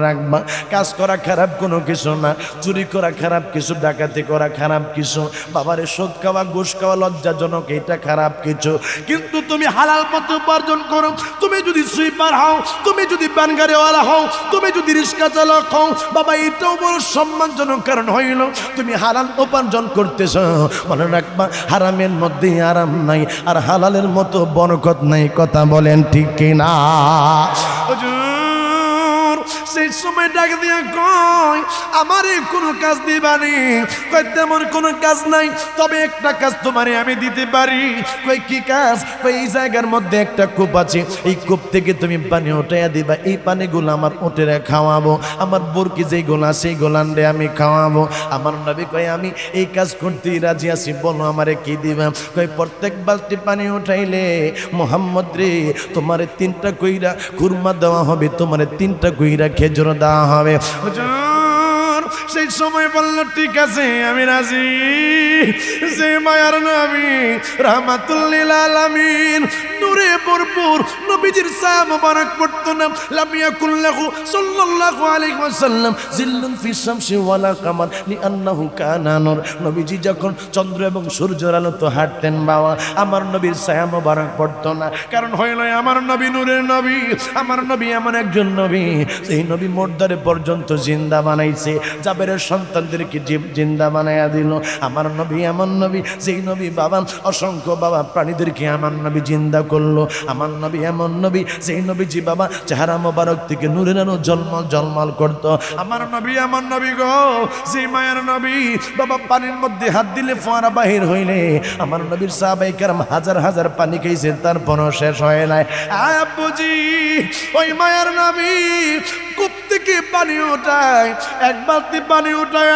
রাখবা কাজ করা খারাপ কোনো কিছু না, চুরি করা খারাপ কিছু, ডাকাতি করা খারাপ কিছু, বাবারে সুদ খাওয়া ঘুষ খাওয়া লজ্জাজনক এটা খারাপ কিছু, কিন্তু তুমি হালাল পথে উপার্জন করো। তুমি যদি সুইপার হও, তুমি যদি বানগাড়িওয়ালা হও, তুমি যদি রিক্সা চালক হও, বাবা এটাও বড় সম্মানজনক কারণ হইল তুমি হালাল উপার্জন করতেছ। মনে রাখবা হারামের মধ্যে আরাম নাই আর হালালের মতো বরকত নাই। কথা বলেন ঠিক কিনা? সেই সময় ডাক দিয়া কয় আমারে কোনো কাজ দিবানি। কই তেমন কোনো কাজ নাই, তবে একটা কাজ তোমারে আমি দিতে পারি। কই কি কাজ? কই এই জায়গার মধ্যে একটা কূপ আছে, এই কূপ থেকে তুমি পানি উঠাইয়া দিবা, এই পানিগুলো আমার উঠেরে খাওয়াবো, আমার বরকি যেই গোলা সেই গোলান্ডে আমি খাওয়াবো। আমার নবী কয় আমি এই কাজ করতেই রাজি আছি, বলো আমারে কি দিবা। কই প্রত্যেক বালতি পানি উঠাইলে মোহাম্মদ রে তোমারে 3টা কইরা কুরমা দেওয়া হবে, তোমারে 3টা কইরা খেজুর দেওয়া হবে। সেই সময় বলল ঠিক আছে আমি রাজি। যে মায়ার নবী রাহমাতুল লিল আলামিন নূরে ভরপুর নবীজির ছায়া মোবারক পড়তো না। লাম ইয়াকুল লাহু সাল্লাল্লাহু আলাইহি ওয়াসাল্লাম জিল্লুন ফি শামসি ওয়ালা কামার লিআন্নাহু কানা নূর। নবীজি যখন চন্দ্র এবং সূর্যের আলোতে হাঁটতেন বাবা, আমার নবীর ছায়া মোবারক পড়তো না। কারণ হইল আমার নবী নূরের নবী, আমার নবী এমন একজন নবী সেই নবী মুর্দারে পর্যন্ত জিন্দা বানাইছে, জাবেরের সন্তানদেরকে জিন্দা বানাইয়া দিল। আমার নবী এমন নবী যেই নবী বাবা অসংখ্য বাবা প্রাণীদেরকে আমার নবী জিন্দা করলো। আমার নবী এমন নবী যেই নবীজি বাবা চেহারা মোবারক থেকে নূরের আলো জলমল করতো। আমার নবী এমন নবী গো যেই মায়ের নবী বাবা পানির মধ্যে হাত দিলে ফোয়ারা বাহির হইলে আমার নবীর সাহাবায়ে কেরাম হাজার পানি খেয়েছে, তারপরও শেষ হয় নাই। আব্বুজি ওই মায়ের নবী কূপ থেকে পানি ওঠায়, এক বালতি পানি উঠায়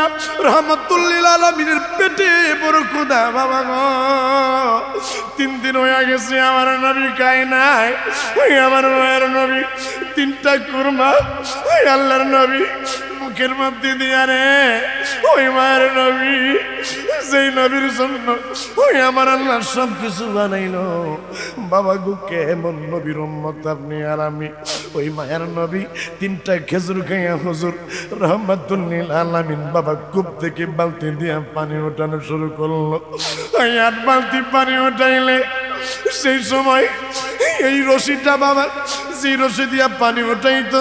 রাহমাতুল লিল আলামিনের পেটে বড় ক্ষুধা। বাবা গো 3 দিন হয়ে গেছে আমার নবী খায় নাই। ওই আমার মায়ের নবী 3টা কুরমা ওই আল্লাহর নবী মুখের মধ্যে দিয়া রে ওই মায়ের নবী যেই নবীর জন্য ওই আমার আল্লাহ সব কিছু বানাইলো। বাবা গো কেমন নবীর উম্মত আপনি আর আমি। ওই মায়ের নবী 3টা খেজুর খাইয়া হুজুর রাহমাতুল লিল আলামিন বাবা কূপ থেকে বালতি দিয়া পানি ওঠানো শুরু করলো। ওই 8 বালতি পানি ওঠাইলে সেই সময় এই রশিটা বাবা যে রশি দিয়া পানি ওঠাইতো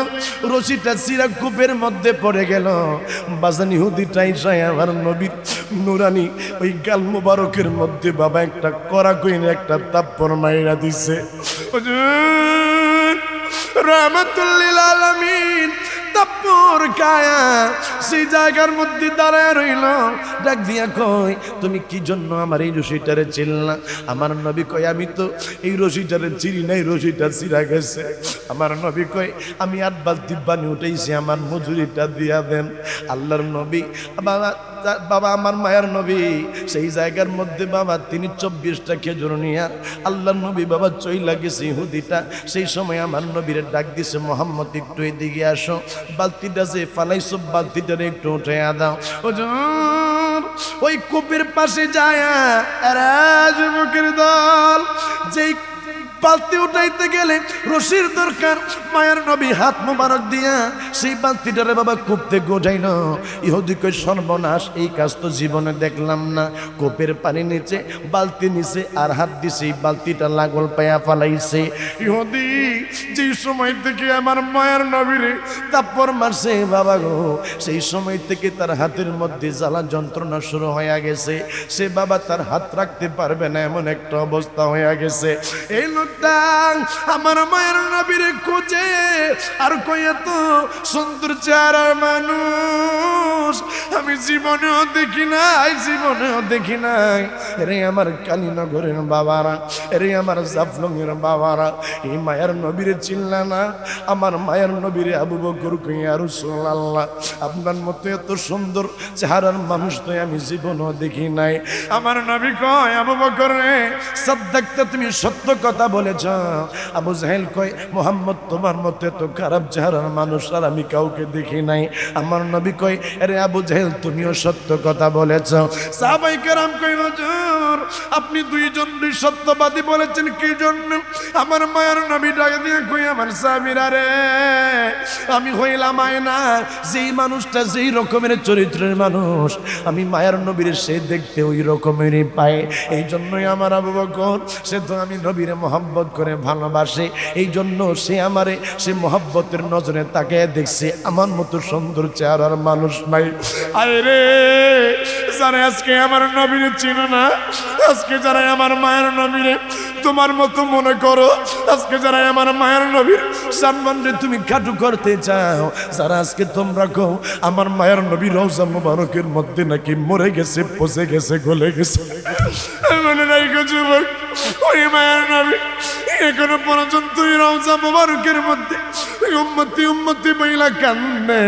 রশিটা চিরা কূপের মধ্যে পড়ে গেল। বাজান ইহুদিটাই চাই আমার নবীর নুরানি ওই গাল মুবারকের মধ্যে বাবা একটা কড়া কইনে একটা তাপ্পর মাইরা দিছে। রাহমাতুল লিল আলামিন তাপ্পুর কায়া সেই জায়গার মধ্যে দাঁড়ায় রইল, ডাক দিয়া কই তুমি কি জন্য আমার এই রশিটারে চিনলা? আমার নবী কয় আমি তো এই রশিটারে চিনি নাই, রশিটা চিরা গেছে। আমার নবী কয় আমি 8 বালতি পানি উঠাইছি, আমার মজুরিটা দিয়া দেন। আল্লাহর নবী বাবা আমার মায়ের নবী সেই জায়গার মধ্যে বাবা তিনি 24টা খেজুর নিয়া আল্লাহর নবী বাবা চইলা গেছে ইহুদিটা। সেই সময় আমার নবীরে ডাক দিছে, মোহাম্মদ একটু এদিকে আসো, বালতিটা যে ফালাইছো বালতিটারে একটু উঠে দাও। হুজুর ওই কূপের পাশে যায় যুবকের দল, যেই বালতি উঠাইতে গেলে রশির দরকার, মায়ের নবী হাত মোবারক দিয়া সেই বালতিটারে বাবা কূপতে গোজাইল। ইহুদি কই সর্বনাশ, এই কাজ তো জীবনে দেখলাম না। কূপের পানি নিচে বালতি নিচে আর হাত দিছে, এই বালতিটা লাগল পায়া ফালাইছে। ইহুদি যেই সময় থেকে আমার মায়ের নবীরে তাপ্পর মারছে বাবা গো, সেই সময় থেকে তার হাতের মধ্যে জ্বালা যন্ত্রণা শুরু হয়ে গেছে। সে বাবা তার হাত রাখতে পারবে না, এমন একটা অবস্থা হয়ে গেছে। এই আমার মায়ের নবীরে খোঁজে আর কয়ে তো সুন্দর চেহারার মানুষ আমি জীবনেও দেখি নাই, জীবনেও দেখি নাই। রে আমার কালীনগরের বাবারা, রে আমার জাফলংয়ের বাবারা, এই মায়ের নবীরে চিনলা না? আমার মায়ের নবীরে আবু বকর কইয়া রাসূলুল্লাহ আপনার মতো এত সুন্দর চেহারার মানুষ তো আমি জীবনেও দেখি নাই। আমার নবী কয় আবু বকর রে সাদ্দাকতা, তুমি সত্য কথা বলেছ। আবু জাহেল কয় মুহাম্মদ তোমার মতো এত খারাপ চেহারার মানুষ আর আমি কাউকে দেখি নাই। আমার নবী কয় আরে আবু জাহেল তুমিও সত্য কথা বলেছ। সাহাবায়ে কেরাম কয় হুজুর আপনি দুইজনই সত্যবাদী বলেছেন, কি জন্য? আমার মায়ের নবী ডাক দিয়ে কই আমার সাহাবীরা রে আমি হইলাম আয়না, যেই মানুষটা যেই রকমের চরিত্রের মানুষ আমি মায়ের নবীর সে দেখতে ওই রকমেরই পায়। এই জন্যই আমার আবু বকর সে তো আমি নবীরে মহব্বত করে ভালোবাসে, এই জন্য সে আমারে সে মহব্বতের নজরে তাকে দেখছে। আমার মতো সুন্দর চেহারার মানুষ নাই। আরে রে যারা আজকে আমার নবীরে চিনো না, আজকে যারা আমার মায়ের নবীরে তোমার মতো মনে করো, আজকে যারা আমার মায়ের নবীর সম্মানে তুমি কাটু করতে চাও, যারা আজকে তোমরা কও আমার মায়ের নবী রওজা মুবারকের মধ্যে নাকি মরে গেছে, পচে গেছে, গলে গেছে, মনে নাই গো যুবক ওই মায়ের নবী এখনো পর্যন্ত রওজা মুবারকের মধ্যে উম্মতি উম্মতি বইলা কান্দে।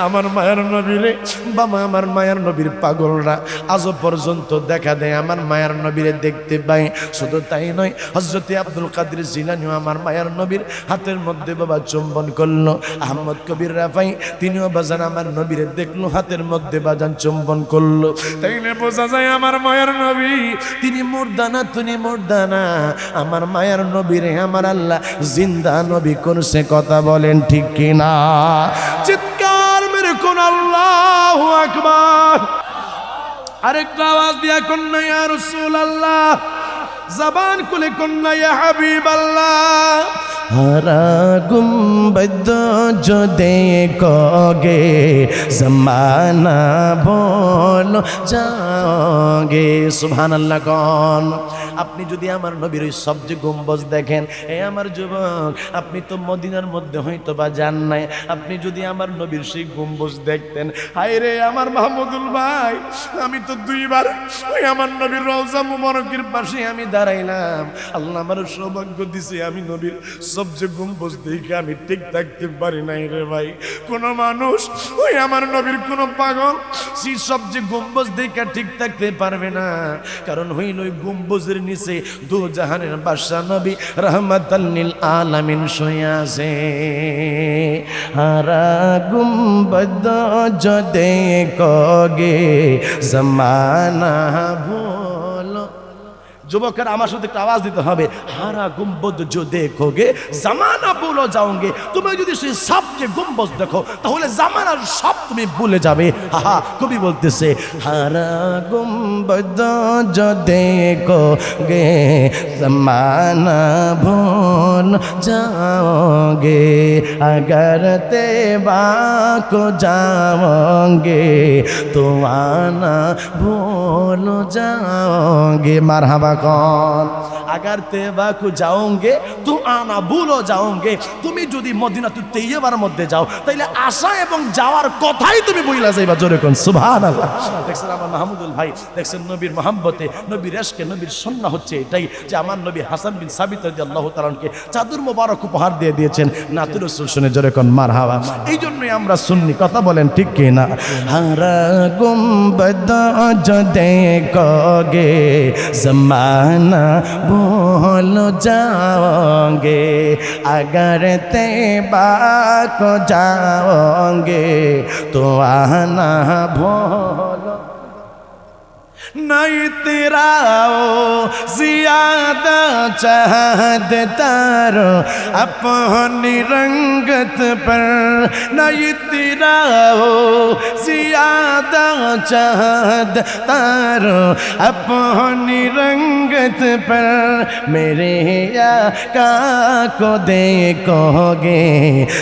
আমার মায়ের নবীরে বাবা, আমার মায়ের নবীর পাগলরা আজও পর্যন্ত দেখা দেয় আমার মায়ের নবীরে দেখতে পায়। শুধু তাই নয়, হযরতে আব্দুল কাদের জিলানীও আমার মায়ের নবীর হাতের মধ্যে বাবা চুম্বন করলো। আহমদ কবির রাফাই তিনিও বাজান আমার নবীরে দেখলো, হাতের মধ্যে বাজান চুম্বন করলো। তাই না বোঝা যায় আমার মায়ের নবী তিনি মুর্দানা, তিনি মুর্দানা। আমার মায়ের নবীরে আমার আল্লাহ জিন্দা নবী করছে, কথা বলেন ঠিক কিনা? চিৎকার মেরে কোন আল্লাহু আকবার। আরেকটা আওয়াজ দিয়া কন্যা ইয়া রাসূলুল্লাহ, জবান খুলে কন্যা ইয়া হাবিবাল্লাহ। हरा गुंबद जो देखोगे ज़माना भूल जाओगे। सुभान अल्लाह कौन? আপনি যদি আমার নবীর ওই সবজি গম্বুজ দেখেন, এ আমার যুবক আপনি তো মদিনার মধ্যে হয়তো বা যান নাই, আপনি যদি আমার নবীর সেই গম্বুজ দেখতেন, হায় রে আমার মাহমুদুল ভাই আমি তো 2 বার ওই আমার নবীর রওজা মুবারকের পাশে আমি দাঁড়াইলাম। আল্লাহ আমার সৌভাগ্য দিছে আমি নবীর সবজি গম্বুজ দেখে আমি ঠিক থাকতে পারি নাই রে ভাই। কোন মানুষ ওই আমার নবীর কোন পাগল সেই সবজি গম্বুজ দেখে ঠিক থাকতে পারবে না, কারণ হইল ওই গম্বুজের নিচে দু জাহানের বাদশা নবী রহমাতাল লিল আলামিন শুয়ে আছে। হারা গুম্বদ जो देखोगे ज़माना भूलो। যুবকের আমার সাথে একটা আওয়াজ দিতে হবে, হারা গুম্বদ जो देखोगे ज़माना भूलो जाओगे। তুমি যদি সেই সবচেয়ে গুম্বদ দেখো তাহলে জামানার সব তুমি ভুলে যাবে। হাহা কবি বলতেছে হারা গুম্বদ जो देखोगे ज़माना भूल जाओगे अगर तेबा को जाओगे तो आना भूल जाओगे। मारहबा कौन अगर तेबा को जाओगे तो आना भूलो जाओगे তুমি যদি মদিনাতুত তৈয়বার মধ্যে যাও তাইলে আশা এবং যাওয়ার কথাই তুমি বইলা যাইবা জোরে কোন সুবহানাল্লাহ দেখছেন আমার মাহমুদুল ভাই দেখছেন নবীর মহব্বতে নবীর ইশকে নবীর সুন্নাহ হচ্ছে এটাই যে আমার নবী হাসান বিন সাবিত রাদিয়াল্লাহু তাআলা কে চাদর মোবারক উপহার দিয়ে দিয়েছেন নাতি রাসূল শুনে জোরে কোন মারহাবা এই জন্যই আমরা সুন্নি কথা বলেন ঠিক কি না হারা গুম্বদ जो देखोगे ज़माना भूल जाओगे अगर तैबा को जाओगे तो आना भूलो नहीं तेरा ओ ज़ियादा चाहता रो अपनी रंगत पर नहीं तेरा ओ ज़ियादा चाहता रो अपनी रंगत पर मेरे आका को देखोगे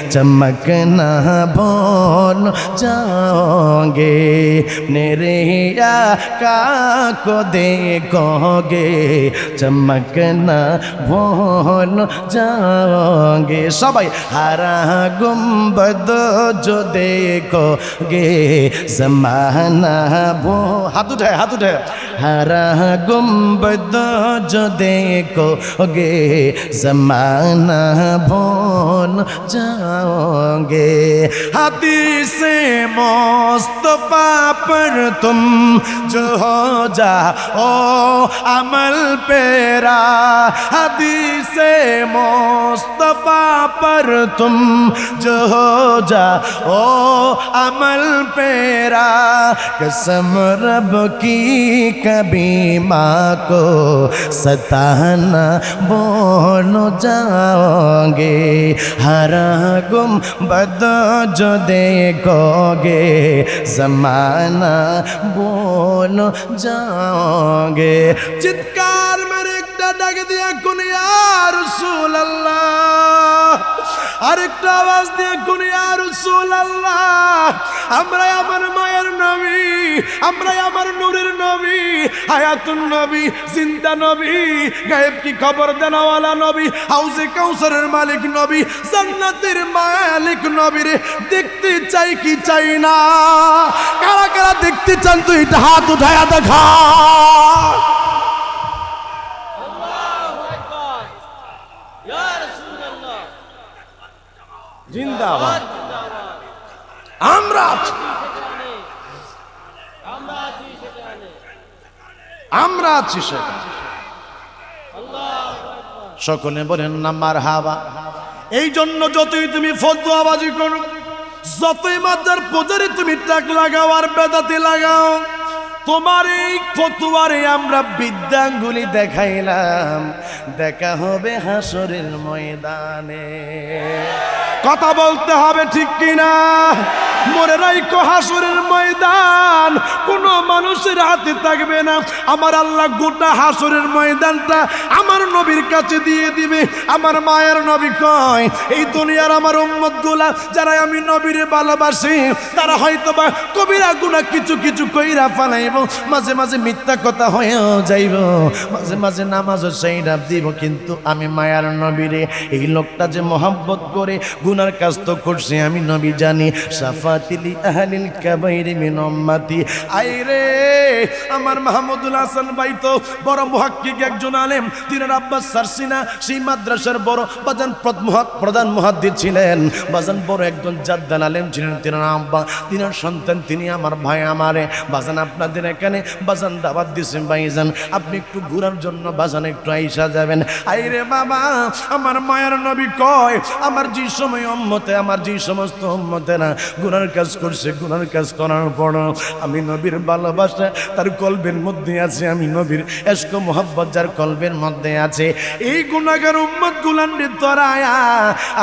चमकना भूल जाओगे मेरे आका को देखोगे चमकना भूल जाओगे सबाई हरा गुम्बद जो देखोगे ज़माना भू हाथ उठाए हरा गुम्बद जो देखोगे ज़माना भूल जाओगे हदीस मुस्तफा पर तुम जो हो जा ओ अमल पेरा हदीस मुस्तफा पर तुम जो हो जा ओ अमल पेरा कसम रब की कभी माँ को सताना बोल जाओगे हरा गुम्बद जो देखोगे ज़माना बोल जाओगे चित्कार मेरे একটা ডাক দিয়া কোন ইয়া রাসূলুল্লাহ আরেকটা আওয়াজ দিয়ে কোন ইয়া রাসূলুল্লাহ আমরা আমার মায়ের নবী আমরা আমার নূরের নবী হায়াতুন নবী জিন্দা নবী গায়েব কি খবর দেনওয়ালা নবী হাউজে কাউসারের মালিক নবী জান্নাতের মালিক নবীর দেখতে চাই কি চাই না কারা কারা দেখতে চান তুই এটা হাত উঠায়া দেখা জিন্দাবাদ আমরা আছি সেখানে সকলে বলেন না মারহাবা এই জন্য যতই তুমি ফতোয়াবাজি করো যতই মাজার পূজারে তুমি টাক লাগাও আর বেদাতি লাগাও তোমার এই ফতোয়ারে আমরা বিদ্যাঙ্গুলি দেখাইলাম দেখা হবে হাসরের ময়দানে কথা বলতে হবে ঠিক কিনা মনে রাখো হাসরের ময়দান কোনো মানুষের হাতে থাকবে না আমার আল্লাহ গোটা হাসরের ময়দানটা আমার নবীর কাছে দিয়ে দিবে আমার মায়ের নবী কয় এই দুনিয়ার আমার উম্মতগুলা যারা আমি নবীরে ভালোবাসি তারা হয়তো বা কবিরা গুনাহ কিছু কিছু কইরা ফেলাইব মাঝে মাঝে মিথ্যা কথা হয়েও যাইব মাঝে মাঝে নামাজও সাইরা দিব কিন্তু আমি মায়ার নবীরে এই লোকটা যে মহব্বত করে গুনার কাজ তো করছে আমি নবী জানি সাফাতিলি আহলিল কাবাইরি মিন উম্মতি আইরে আমার মাহমুদুল হাসান ভাই তো বড় মুহাক্কিক একজন আলেম তিনার আব্বাস সারসিনা সেই মাদ্রাসার বড় বাজান প্রধান মুহাদ্দিস ছিলেন বাজান বড় একজন জাদ্দান আলেম ছিলেন তিনার আব্বা তিনার সন্তান তিনি আমার ভাই আমারে বাজান আপনাদের এখানে বাজান দাওয়াত দিয়েছেন ভাইজান আপনি একটু ঘোরার জন্য বাজান একটু আইসা যাবেন আইরে বাবা আমার মায়ের নবী কয় আমার যে সময় উম্মতে আমার যে সমস্ত উম্মতেরা গুনার কাজ করছে গুনার কাজ করার পর আমি নবীর ভালোবাসা তার কলবের মধ্যে আছে আমি নবীর ইশক মোহাব্বত যার কলবের মধ্যে আছে এই গুনাহগার উম্মত গুলানরে তরায়া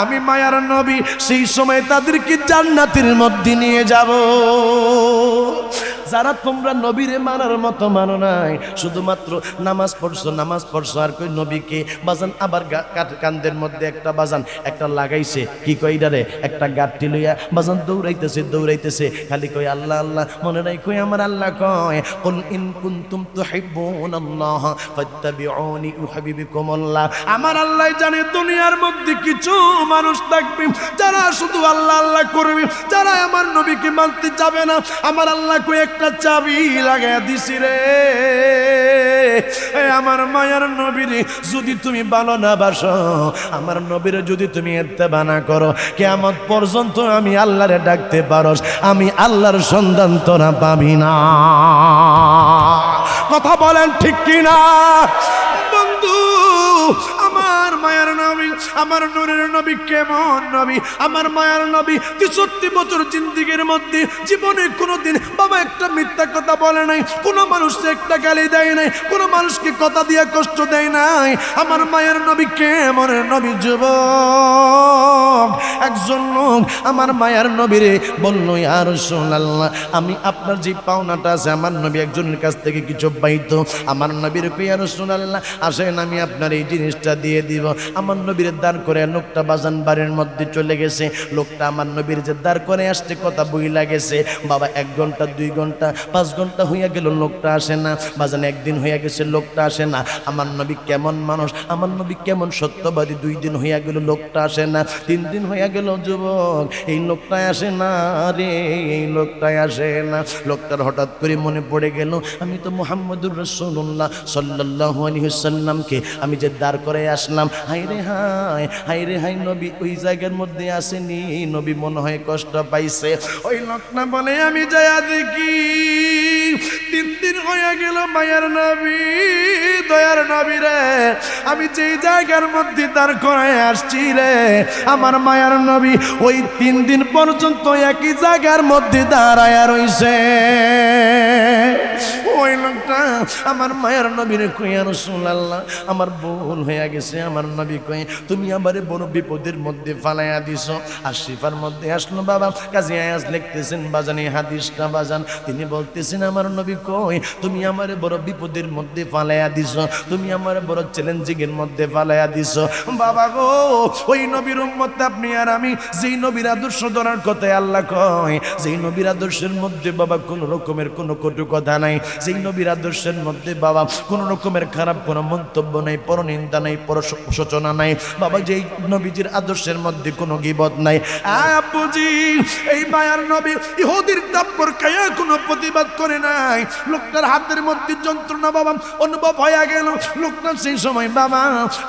আমি মায়ার নবী সেই সময় তাদেরকে জান্নাতের মধ্যে নিয়ে যাব যারা তোমরা নবীরে মানার মতো মানো নাই, শুধুমাত্র নামাজ পড়ছো আর কই নবীকে বাজান আবার কান্দের মধ্যে একটা বাজান একটা লাগাইছে, কি কই ডারে একটা গাঁটটি লইয়া বাজান দৌড়াইতেছে খালি কই আল্লাহ আল্লাহ। মনে নাই কই আমার আল্লাহ কয় কুল ইন কুনতুম তুহিব্বুনাল্লাহ ফাত্তাবিউনি ইউহিব্বুকুমুল্লাহ। আমার আল্লাহ জানে দুনিয়ার মধ্যে কিছু মানুষ থাকবে যারা শুধু আল্লাহ আল্লাহ করবে, যারা আমার নবীকে মানতে যাবে না। আমার আল্লাহ কই একটা চাবি লাগায়া দিছি রে, আমার মায়ার নবীরে যদি তুমি ভালো না বাসো, আমার নবীরে যদি তুমি ইত্তেবা না করো, কিয়ামত পর্যন্ত আমি আল্লাহরে ডাকতে পারস, আমি আল্লাহর সন্ধান তোরা পাবি না। কথা বলেন ঠিক কিনা বন্ধু? আমার মায়ার নবী, আমার নূরের নবী কেমন নবী? আমার মায়ার নবী 63 বছর জিন্দেগির মধ্যে জীবনে কোনোদিন বাবা একটা মিথ্যা কথা বলে নাই, কোনো মানুষকে একটা গালি দেয় নাই, কোনো মানুষকে কথা দিয়ে কষ্ট দেয় নাই। আমার মায়ের নবী কেমন নবী? যুবক একজন লোক আমার মায়ার নবীরে বলল, ইয়া রাসূলুল্লাহ, আমি আপনার যে পাওনাটা আছে আমার নবী একজনের কাছ থেকে কিছু পাইতো। আমার নবীর কই, ইয়া রাসূলুল্লাহ আসেন আমি আপনার এই জিনিসটা দিয়ে দিব। আমার নবীর দাঁড় করে লোকটা বাজান বাড়ির মধ্যে চলে গেছে। লোকটা আমার নবীর যে দাঁড় করে আসতে কথা বইলা গেছে বাবা, 1 ঘন্টা 2 ঘন্টা 5 ঘন্টা হইয়া গেল লোকটা আসে না। বাজান একদিন হইয়া গেছে লোকটা আসে না। আমার নবী কেমন মানুষ, আমার নবী কেমন সত্যবাদী, 2 দিন হইয়া গেল লোকটা আসে না। 3 দিন হইয়া গেল যুবক, এই লোকটাই আসে না রে, এই লোকটাই আসে না। লোকটার হঠাৎ করে মনে পড়ে গেল, আমি তো মুহাম্মদুর রাসূলুল্লাহ সাল্লাল্লাহু আলাইহি ওয়াসাল্লামকে আমি যে দাঁড় করে আসলাম, হায় রে হায় নবী ওই জায়গার মধ্যে আসেনি, নবী মনে হয় কষ্ট পাইছে। ওই লোকটা বলে, আমি যাইয়া দেখি 3 দিন হইয়া গেল মায়ার নবী, দয়ার নবী রে, আমি যেই জায়গার মধ্যে দাঁড় করায় আসছি রে, আমার মায়ার নবী ওই 3 দিন পর্যন্ত একই জায়গার মধ্যে দাঁড়ায়া রইছে। ওই লোকটা আমার মায়ের নবীরে কই, ইয়া রাসূলুল্লাহ আমার ভুল হয়ে গেছে। আমার নবী কই, তুমি আমারে বড় বিপদের মধ্যে ফালাইয়া দিছো। আর শিফার মধ্যে আসলো বাবা কাজী আয়াজ লিখতেছেন বাজান এই হাদিসটা বাজান, তিনি বলতেছেন আমার নবী কই, তুমি আমারে বড় বিপদের মধ্যে ফালাইয়া দিছো, তুমি আমারে বড় চ্যালেঞ্জিং এর মধ্যে ফালাইয়া দিছো। বাবা গো, ওই নবীর উম্মত আপনি আর আমি, যেই নবীর আদর্শ ধরার কথাই আল্লাহ কয়, যেই নবীর আদর্শের মধ্যে বাবা কোনো রকমের কোনো কটু কথা নাই, যেই নবীর আদর্শের মধ্যে বাবা কোনো রকমের খারাপ কোনো মন্তব্য নাই, পরনিন্দা নাই, পরসূচনা নাই বাবা, যেই নবীজির আদর্শের মধ্যে কোনো গীবত নাই। আব্বুজি এই মায়ার নবী ইহুদির দাপ্পর খায়া কোনো প্রতিবাদ করে নাই। লোকটার হাতের মধ্যে যন্ত্রণা বাবা অনুভব হয়ে গেল। লোকটা সেই সময় বাবা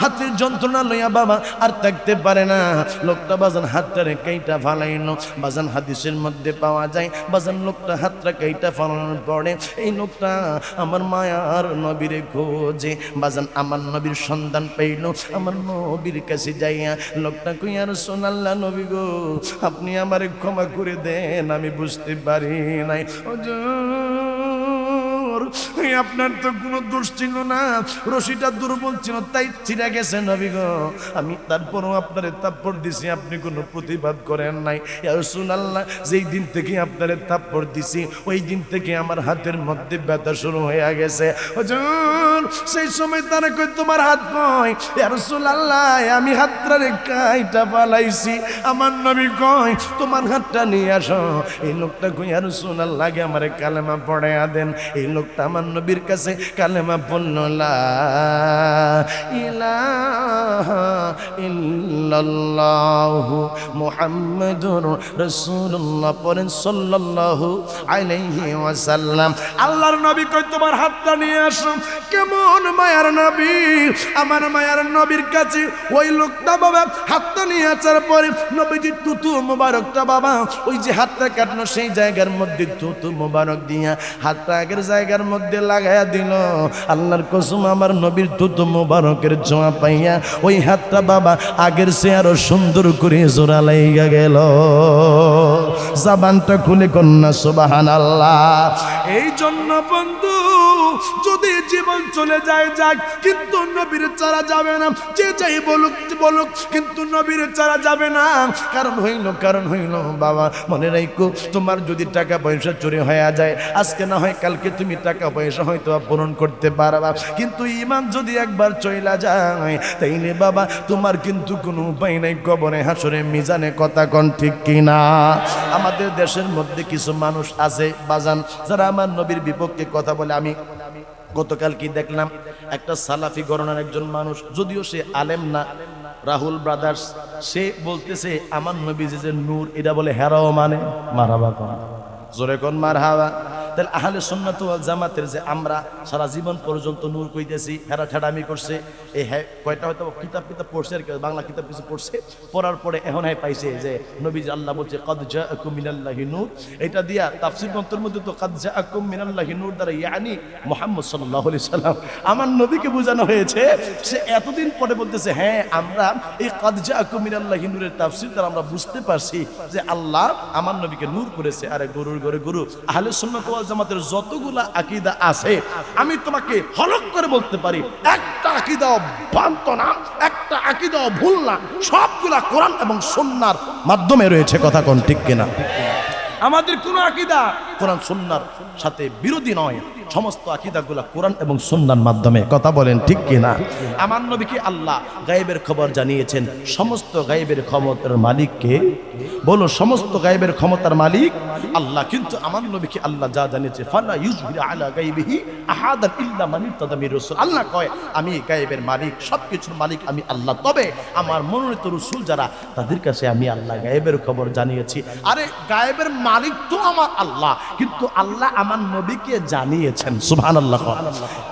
হাতের যন্ত্রণা লইয়া বাবা আর থাকতে পারে না। লোকটা বাজান হাতটারে কাইটা ফালাইলো। বাজান হাদিসের মধ্যে পাওয়া যায় বাজান লোকটা হাতটা কাইটা ফালানোর পরে এই লোকটা আমার মায়ার নবীরে খোঁজে। বাজান আমার নবীর সন্ধান পাইল। আমার নবীর কাছে যাইয়া লোকটা কই, ইয়া রাসূলুল্লাহ নবী গো, আপনি আমারে ক্ষমা করে দেন, আমি বুঝতে পারি নাই। আপনার তো কোনো দোষ ছিল না, রশিটা দুর্বল ছিল তাই ছিঁড়ে গেছে নবী গো, আমি তারপরও আপনারে থাপ্পড় দিছি, আপনি কোনো প্রতিবাদ করেন নাই। ইয়া রাসূলুল্লাহ যেই দিন থেকে আপনারে থাপ্পড় দিছি ওই দিন থেকে আমার হাতের মধ্যে ব্যথা শুরু হয়ে গেছে। হুজুর সেই সময় তারা কই, তোমার হাত কই? ইয়া রাসূলুল্লাহ আমি হাতটারে কাইটা পালাইছি। আমার নবী কই, তোমার হাতটা নিয়ে আসো। এই লোকটা কই, ইয়া রাসূলুল্লাহ আগে আমারে কালেমা পড়াইয়া দেন। এই লোকটা আমার নবীর কাছে কালেমা পড়ল, লা ইলাহা ইল্লাল্লাহু মুহাম্মাদুর রাসূলুল্লাহ পড়েন সাল্লাল্লাহু আলাইহি ওয়াসাল্লাম। আল্লাহর নবী কই, তোমার হাতটা নিয়ে আসো। কেমন মায়ার নবী! আমার মায়ার নবীর কাছে ওই লোকটা বাবা হাতটা নিয়ে আসার পরে নবীজি তুতু মোবারকটা বাবা ওই যে হাতটা কাটলো সেই জায়গার মধ্যে তুতু মোবারক দিয়া হাতটা আগের জায়গার মধ্যে লাগাইয়া দিল। আল্লাহর কসম আমার নবীর তুতু মোবারকের ছোঁয়া পাইয়া ওই হাতটা বাবা আগের সে আরো সুন্দর করে জোড়া লাইগা গেল। জবানটা খুলে কন্যা সুবহানাল্লাহ। এই জন্য বন্ধু যদি জীবন চলে যায় যাক, কিন্তু নবীর ছাড়া যাবে না। যে যাই বলুক বলুক, কিন্তু নবীর ছাড়া যাবে না। কারণ হইল বাবা, মনে রাখো, তোমার যদি টাকা পয়সা চুরি হয়ে যায়, আজকে না হয় কালকে তুমি টাকা পয়সা হয়তো পূরণ করতে পারবা, কিন্তু ঈমান যদি একবার চইলা যায়, তাইলে বাবা তোমার কিন্তু কোনো উপায় নাই কবরে হাসরে মিজানে। কথা কোন ঠিক কিনা? আমাদের দেশের মধ্যে কিছু মানুষ আছে বাজান, যারা আমার নবীর বিপক্ষে কথা বলে। আমি গতকাল কি দেখলাম, একটা সালাফি গণনার একজন মানুষ, যদিও সে আলেম না, রাহুল ব্রাদার্স, সে বলতেছে আমার নবী যে নূর, এটা বলে হেরাও মানে মারহাবা কোন, জোরে কোন মারহাবা। তাহলে আহলে সুন্নাত ওয়াল জামাতের যে আমরা সারা জীবন পর্যন্ত নূর কইতেছি, হেরা ঠেডামি করছে, এই কয়টা হয়তো কিতাব পড়ছে, আর বাংলা কিতাব কিছু পড়ছে, পড়ার পরে এখন পাইছে যে নবী যে আল্লাহ বলছে কদ জাআকুম মিনাল্লাহি নূর, এটা দিয়া তাফসীর গ্রন্থের মধ্যে তো কদ জাআকুম মিনাল্লাহি নূর দ্বারা ইয়ানি মুহাম্মদ সাল্লাল্লাহু আলাইহি সাল্লাম, আমার নবীকে বোঝানো হয়েছে। সে এতদিন পরে বলতেছে হ্যাঁ, আমরা এই কদ জাআকুম মিনাল্লাহি নূরের তাফসীর দ্বারা আমরা বুঝতে পারছি যে আল্লাহ আমার নবীকে নূর করেছে। আরে গরুর ঘরে গরু, আহলে সুন্নাত ওয়াল জামাতের যতগুলা আকীদা আছে, আমি তোমাকে হলক করে বলতে পারি, একটা আকীদাও ভ্রান্ত না, একটা আকীদাও ভুল না, সবগুলা কোরআন এবং সুন্নাহর মাধ্যমে রয়েছে। কথা কোন ঠিক কিনা? আমাদের কোন আকীদা কোরআন সুন্নাহর সাথে বিরোধী নয়, সমস্ত আকীদাগুলা কোরআন এবং সুন্নাহর মাধ্যমে। কথা বলেন ঠিক কিনা? আমার নবীকে আল্লাহ গায়েবের খবর জানিয়েছেন। সমস্ত গায়েবের ক্ষমতার মালিক কে? বলো, সমস্ত গায়েবের ক্ষমতার মালিক আল্লাহ। কিন্তু আমার নবীকে আল্লাহ যা জানিয়েছে, ফালা ইউযহিরু আলা গায়বিহি আহাদান ইল্লা মান ইরতাদা মির রাসূল, আল্লাহ কয় আমি গায়েবের মালিক, সবকিছুর মালিক আমি আল্লাহ, তবে আমার মনোনীত রাসূল যারা, তাদের কাছে আমি আল্লাহ গায়েবের খবর জানিয়েছি। আরে গায়েবের মালিক তো আমার আল্লাহ, কিন্তু আল্লাহ আমার নবীকে জানিয়েছেন। সুবহানাল্লাহ।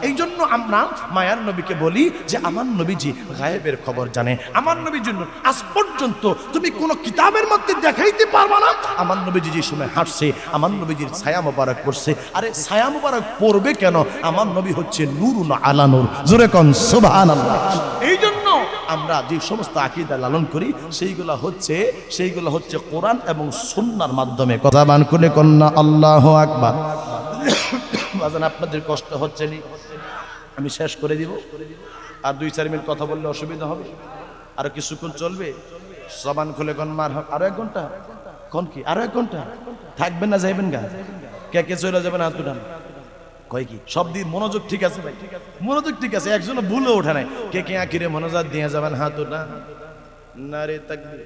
এই জন্য আমরা মায়ার নবীকে বলি যে আমার নবীজি গায়েবের খবর জানে। আমার নবীর জন্য আজ পর্যন্ত তুমি কোনো কিতাবের মধ্যে দেখাইতে পারবা না আমার নবীজি যে সময় হাঁটছে, আমার নবীজির ছায়া মোবারক পড়ছে। আরে ছায়া মোবারক পড়বে কেন? আমার নবী হচ্ছে নূরুন আলা নূর, জোরে কোন সুবহানাল্লাহ। এই জন্য আমরা যে সমস্ত আকীদা লালন করি, সেইগুলো হচ্ছে কোরআন এবং সুন্নাহর মাধ্যমে। কথা বান করে কন্যা আল্লাহু আকবার। বাজান আপনাদের কষ্ট হচ্ছে নি, আমি শেষ করে দিব। আর 2-4 মিনিট কথা বললে অসুবিধা হবে? আর কিছুক্ষণ চলবে? জবান খুলে কোন মার, আরো 1 ঘন্টা কোন কি? আরো 1 ঘন্টা থাকবেন না যাইবেন গা? কে চলে যাবেন হাত উঠান। কয় কি সব দিন মনোযোগ ঠিক আছে ভাই? মনোযোগ ঠিক আছে, একজনও ভুলে ওঠে নাই। কে আখিরে মনোযোগ দিয়ে যাবেন হাত উঠান। নারে তাকবীর।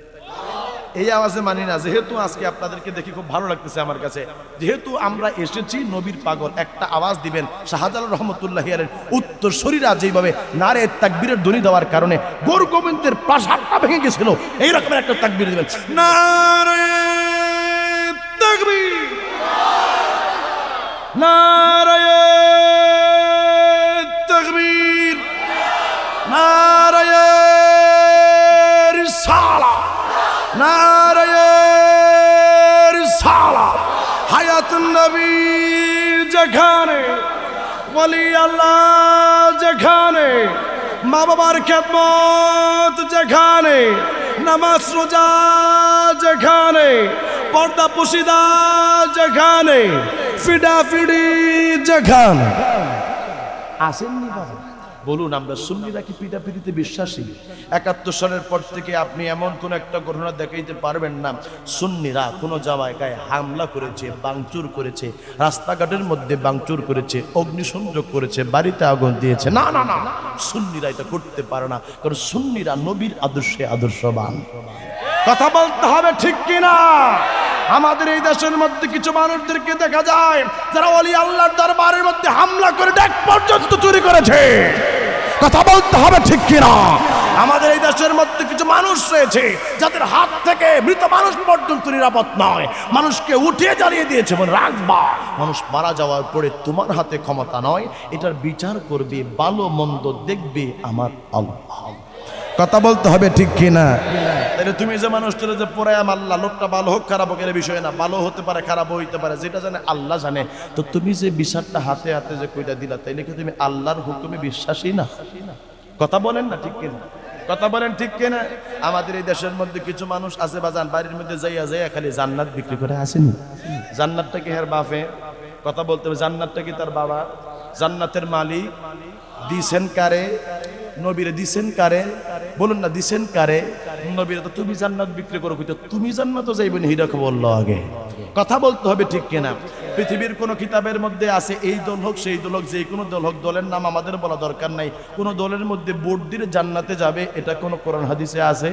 এই আওয়াজে মানি না, যেহেতু আজকে আপনাদেরকে দেখি খুব ভালো লাগতেছে আমার কাছে, যেহেতু আমরা এসেছি নবীর পাগল, একটা আওয়াজ দিবেন। শাহজালাল রহমতুল্লাহি আলাইহির উত্তরসূরিরা যেভাবে নারে তাকবীরের ধ্বনি দেওয়ার কারণে গৌর গোবিন্দের প্রাসাদটা ভেঙে গেছিল, এইরকম একটা তাকবীর দিবেন। নারে তাকবীর, নারে তাকবীর, নারে রিসালাত, নারে রিসালাত। হায়াতুন নবী যেখানে, ওলি আল্লাহ যেখানে, মা বাবার খেদমত যেখানে, নামাজ রোজা যেখানে, পর্দা পুশিদা যেখানে, ফিডাফিডি যেখানে। আসেননি বাবা? বলুন, আমরা সুন্নিরা কি পিটাপিটিতে বিশ্বাসী? 71 সালের পর থেকে আপনি এমন কোন একটা ঘটনা দেখাইতে পারবেন না সুন্নিরা কোনো জায়গায় হামলা করেছে, ভাঙচুর করেছে, রাস্তাঘাটের মধ্যে ভাঙচুর করেছে, অগ্নিসংযোগ করেছে, বাড়িতে আগুন দিয়েছে। না না না, সুন্নিরা এটা করতে পারে না, কারণ সুন্নিরা নবীর আদর্শে আদর্শবান। কথা বলতে হবে ঠিক কিনা? আমাদের এই দেশের মধ্যে কিছু মানুষদেরকে দেখা যায় যারা ওলি আল্লাহর দরবারের মধ্যে হামলা করে ডেক পর্যন্ত চুরি করেছে। কথা বলতে হবে ঠিক কিনা? আমাদের এই দেশের মধ্যে কিছু মানুষ রয়েছে যাদের হাত থেকে মৃত মানুষ পর্যন্ত নিরাপদ নয়, মানুষকে উঠিয়ে জ্বালিয়ে দিয়েছে। রাখবা, মানুষ মারা যাওয়ার পরে তোমার হাতে ক্ষমতা নয়, এটার বিচার করবে, ভালো মন্দ দেখবে আমার আল্লাহ। কথা বলতে হবে ঠিক কিনা? তাহলে তুমি যে মানুষটা যে পড়ে আল্লাহ, লোকটা ভালো হোক খারাপ হোক এর বিষয় না, ভালো হতে পারে খারাপ হইতে পারে, যেটা জানে আল্লাহ জানে। তো তুমি যে বিচারটা হাতে হাতে যে কইটা দিলা, তাইলে কি তুমি আল্লাহর হুকুমে বিশ্বাসী না? কথা বলেন না ঠিক কিনা? কথা বলেন ঠিক কিনা? আমাদের এই দেশের মধ্যে কিছু মানুষ আছে বাজান, বাড়ির মধ্যে যাইয়া খালি জান্নাত বিক্রি করে আসেনি। জান্নাতটা কি হের বাপে? কথা বলতে হবে, জান্নাতটা কি তার বাবা? জান্নাতের মালিক দিছেন কারে? নবীরে দিছেন কারে? বলুন না দিছেন কারে? নবীরে। তো তুমি জান্নাত বিক্রি করো কইতো, তুমি জান্নাতও যাইবেন হিরাকে বললো আগে। কথা বলতে হবে ঠিক কিনা? পৃথিবীর কোন কিতাবের মধ্যে আছে এই দল হোক সেই দল হোক, যে কোনো দল হোক, দলের নাম আমাদের বলা দরকার নাই। কোন দলের মধ্যে ভোট দিলে জান্নাতে যাবে এটা কোন কোরআন হাদিসে আছে?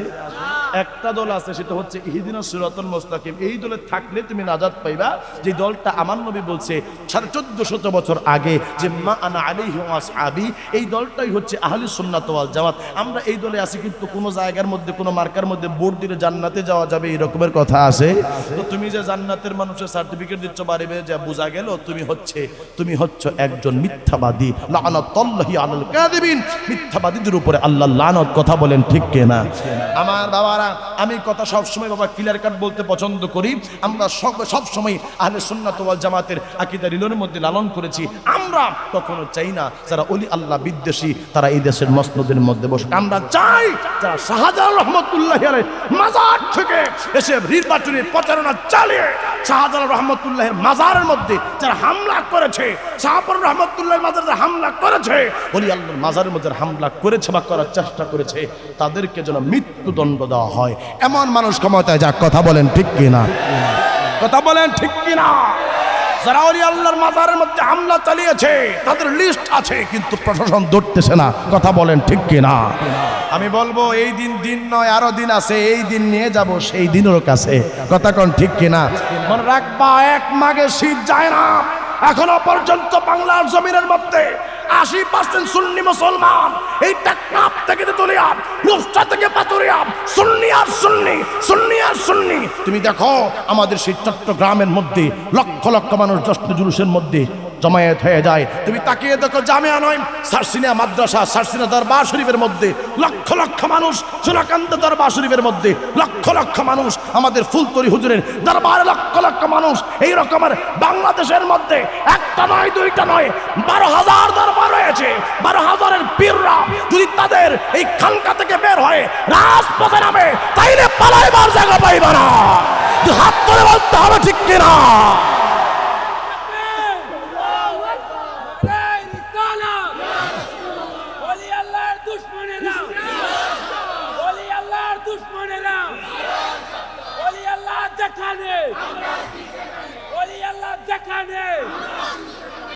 একটা দল আছে, সেটা হচ্ছে ইহদিনাস সিরাতাল মুস্তাকিম। এই দলে থাকলে তুমি নাজাত পাইবা, যে দলটা আমার নবী বলছে 1450 বছর আগে যে মা আনা আলাইহি ওয়া আসহাবি, এই দলটাই হচ্ছে আহলুস সুন্নাত ওয়াল জামাত। আমরা এই দলে আছি, কিন্তু কোন জায়গার মধ্যে কোন মার্কার মধ্যে ভোট দিলে জান্নাতে যাওয়া যাবে এই রকমের কথা আছে? তো তুমি যে জান্নাতের মানুষের সার্টিফিকেট দিচ্ছ বাড়ি বেড়ে, যা বোঝা গেল তুমি হচ্ছে একজন মিথ্যাবাদী। লানাতুল্লাহি আলাল কাযিবিন, মিথ্যাবাদীদের উপরে আল্লাহর লানত। কথা বলেন ঠিক কিনা? আমার বাবারা, আমি কথা সব সময় বাবা ক্লিয়ার কাট বলতে পছন্দ করি। আমরা সব সময় আহলে সুন্নাত ওয়াল জামাতের আকীদা রিলের মধ্যে লালন করেছি। আমরা কখনো চাই না যারা ওলি আল্লাহ বিদ্বেষী তারা এই দেশের মসনদের মধ্যে বসে। আমরা চাই যারা শাহজালাল রহমাতুল্লাহি আলাইহি মাজার থেকে এসে নির্বাচনী প্রচারণা চালিয়ে শাহজালাল রহমাতুল্লাহির মাজারের মধ্যে যারা হামলা করেছে, শাহপুর রহমাতুল্লাহির মাজারে যারা হামলা করেছে, ওলি আল্লাহর মাজারের মধ্যে হামলা করেছে বা করার চেষ্টা করেছে, তাদেরকে যেন মৃত্যুদণ্ড দেওয়া হয়, এমন মানুষ ক্ষমতায় যাক। কথা বলেন ঠিক কিনা? কথা বলেন ঠিক কিনা? যারা ওলি আল্লাহর মাজারের মধ্যে হামলা চালিয়েছে তাদের লিস্ট আছে, কিন্তু প্রশাসন ধরতেছে না। কথা বলেন ঠিক কিনা? আমি বলবো এই দিন নয়, আরো দিন আছে, এই দিন নিয়ে যাব সেই দিনের কাছে। কথা কোন ঠিক কিনা? মনে রাখবা, এক মাঘে শীত যায় না। এখনো পর্যন্ত বাংলার জমিনের মধ্যে 80% সুন্নি মুসলমান। এই টেকনাফ থেকে তেতুলিয়া, রূপসা থেকে পাতুরিয়া, সুন্নি আর সুন্নি, সুন্নি আর সুন্নি। তুমি দেখো আমাদের সেই চট্টগ্রামের মধ্যে লক্ষ লক্ষ মানুষ জশ্ন জুলুসের মধ্যে জমায়েত হয়ে যায়। তুমি তাকিয়ে দেখো জামিয়া নয়, সারসিনা মাদ্রাসা, সারসিনা দরবার শরীফের মধ্যে লক্ষ লক্ষ মানুষ, সোনাকান্ত দরবার শরীফের মধ্যে লক্ষ লক্ষ মানুষ, আমাদের ফুলতরি হুজুরের দরবারে লক্ষ লক্ষ মানুষ। এই রকমের বাংলাদেশের মধ্যে একটা নয়, দুইটা নয়, 12,000 দরবার রয়েছে। 12,000-এর পীররা যদি তাদের এই খানকা থেকে বের হয়ে রাজপথে নামে, তাইলে পালাইবার জায়গা পাইবা না। হাত ধরে বলতে হবে ঠিক কিনা? ওলি আল্লাহর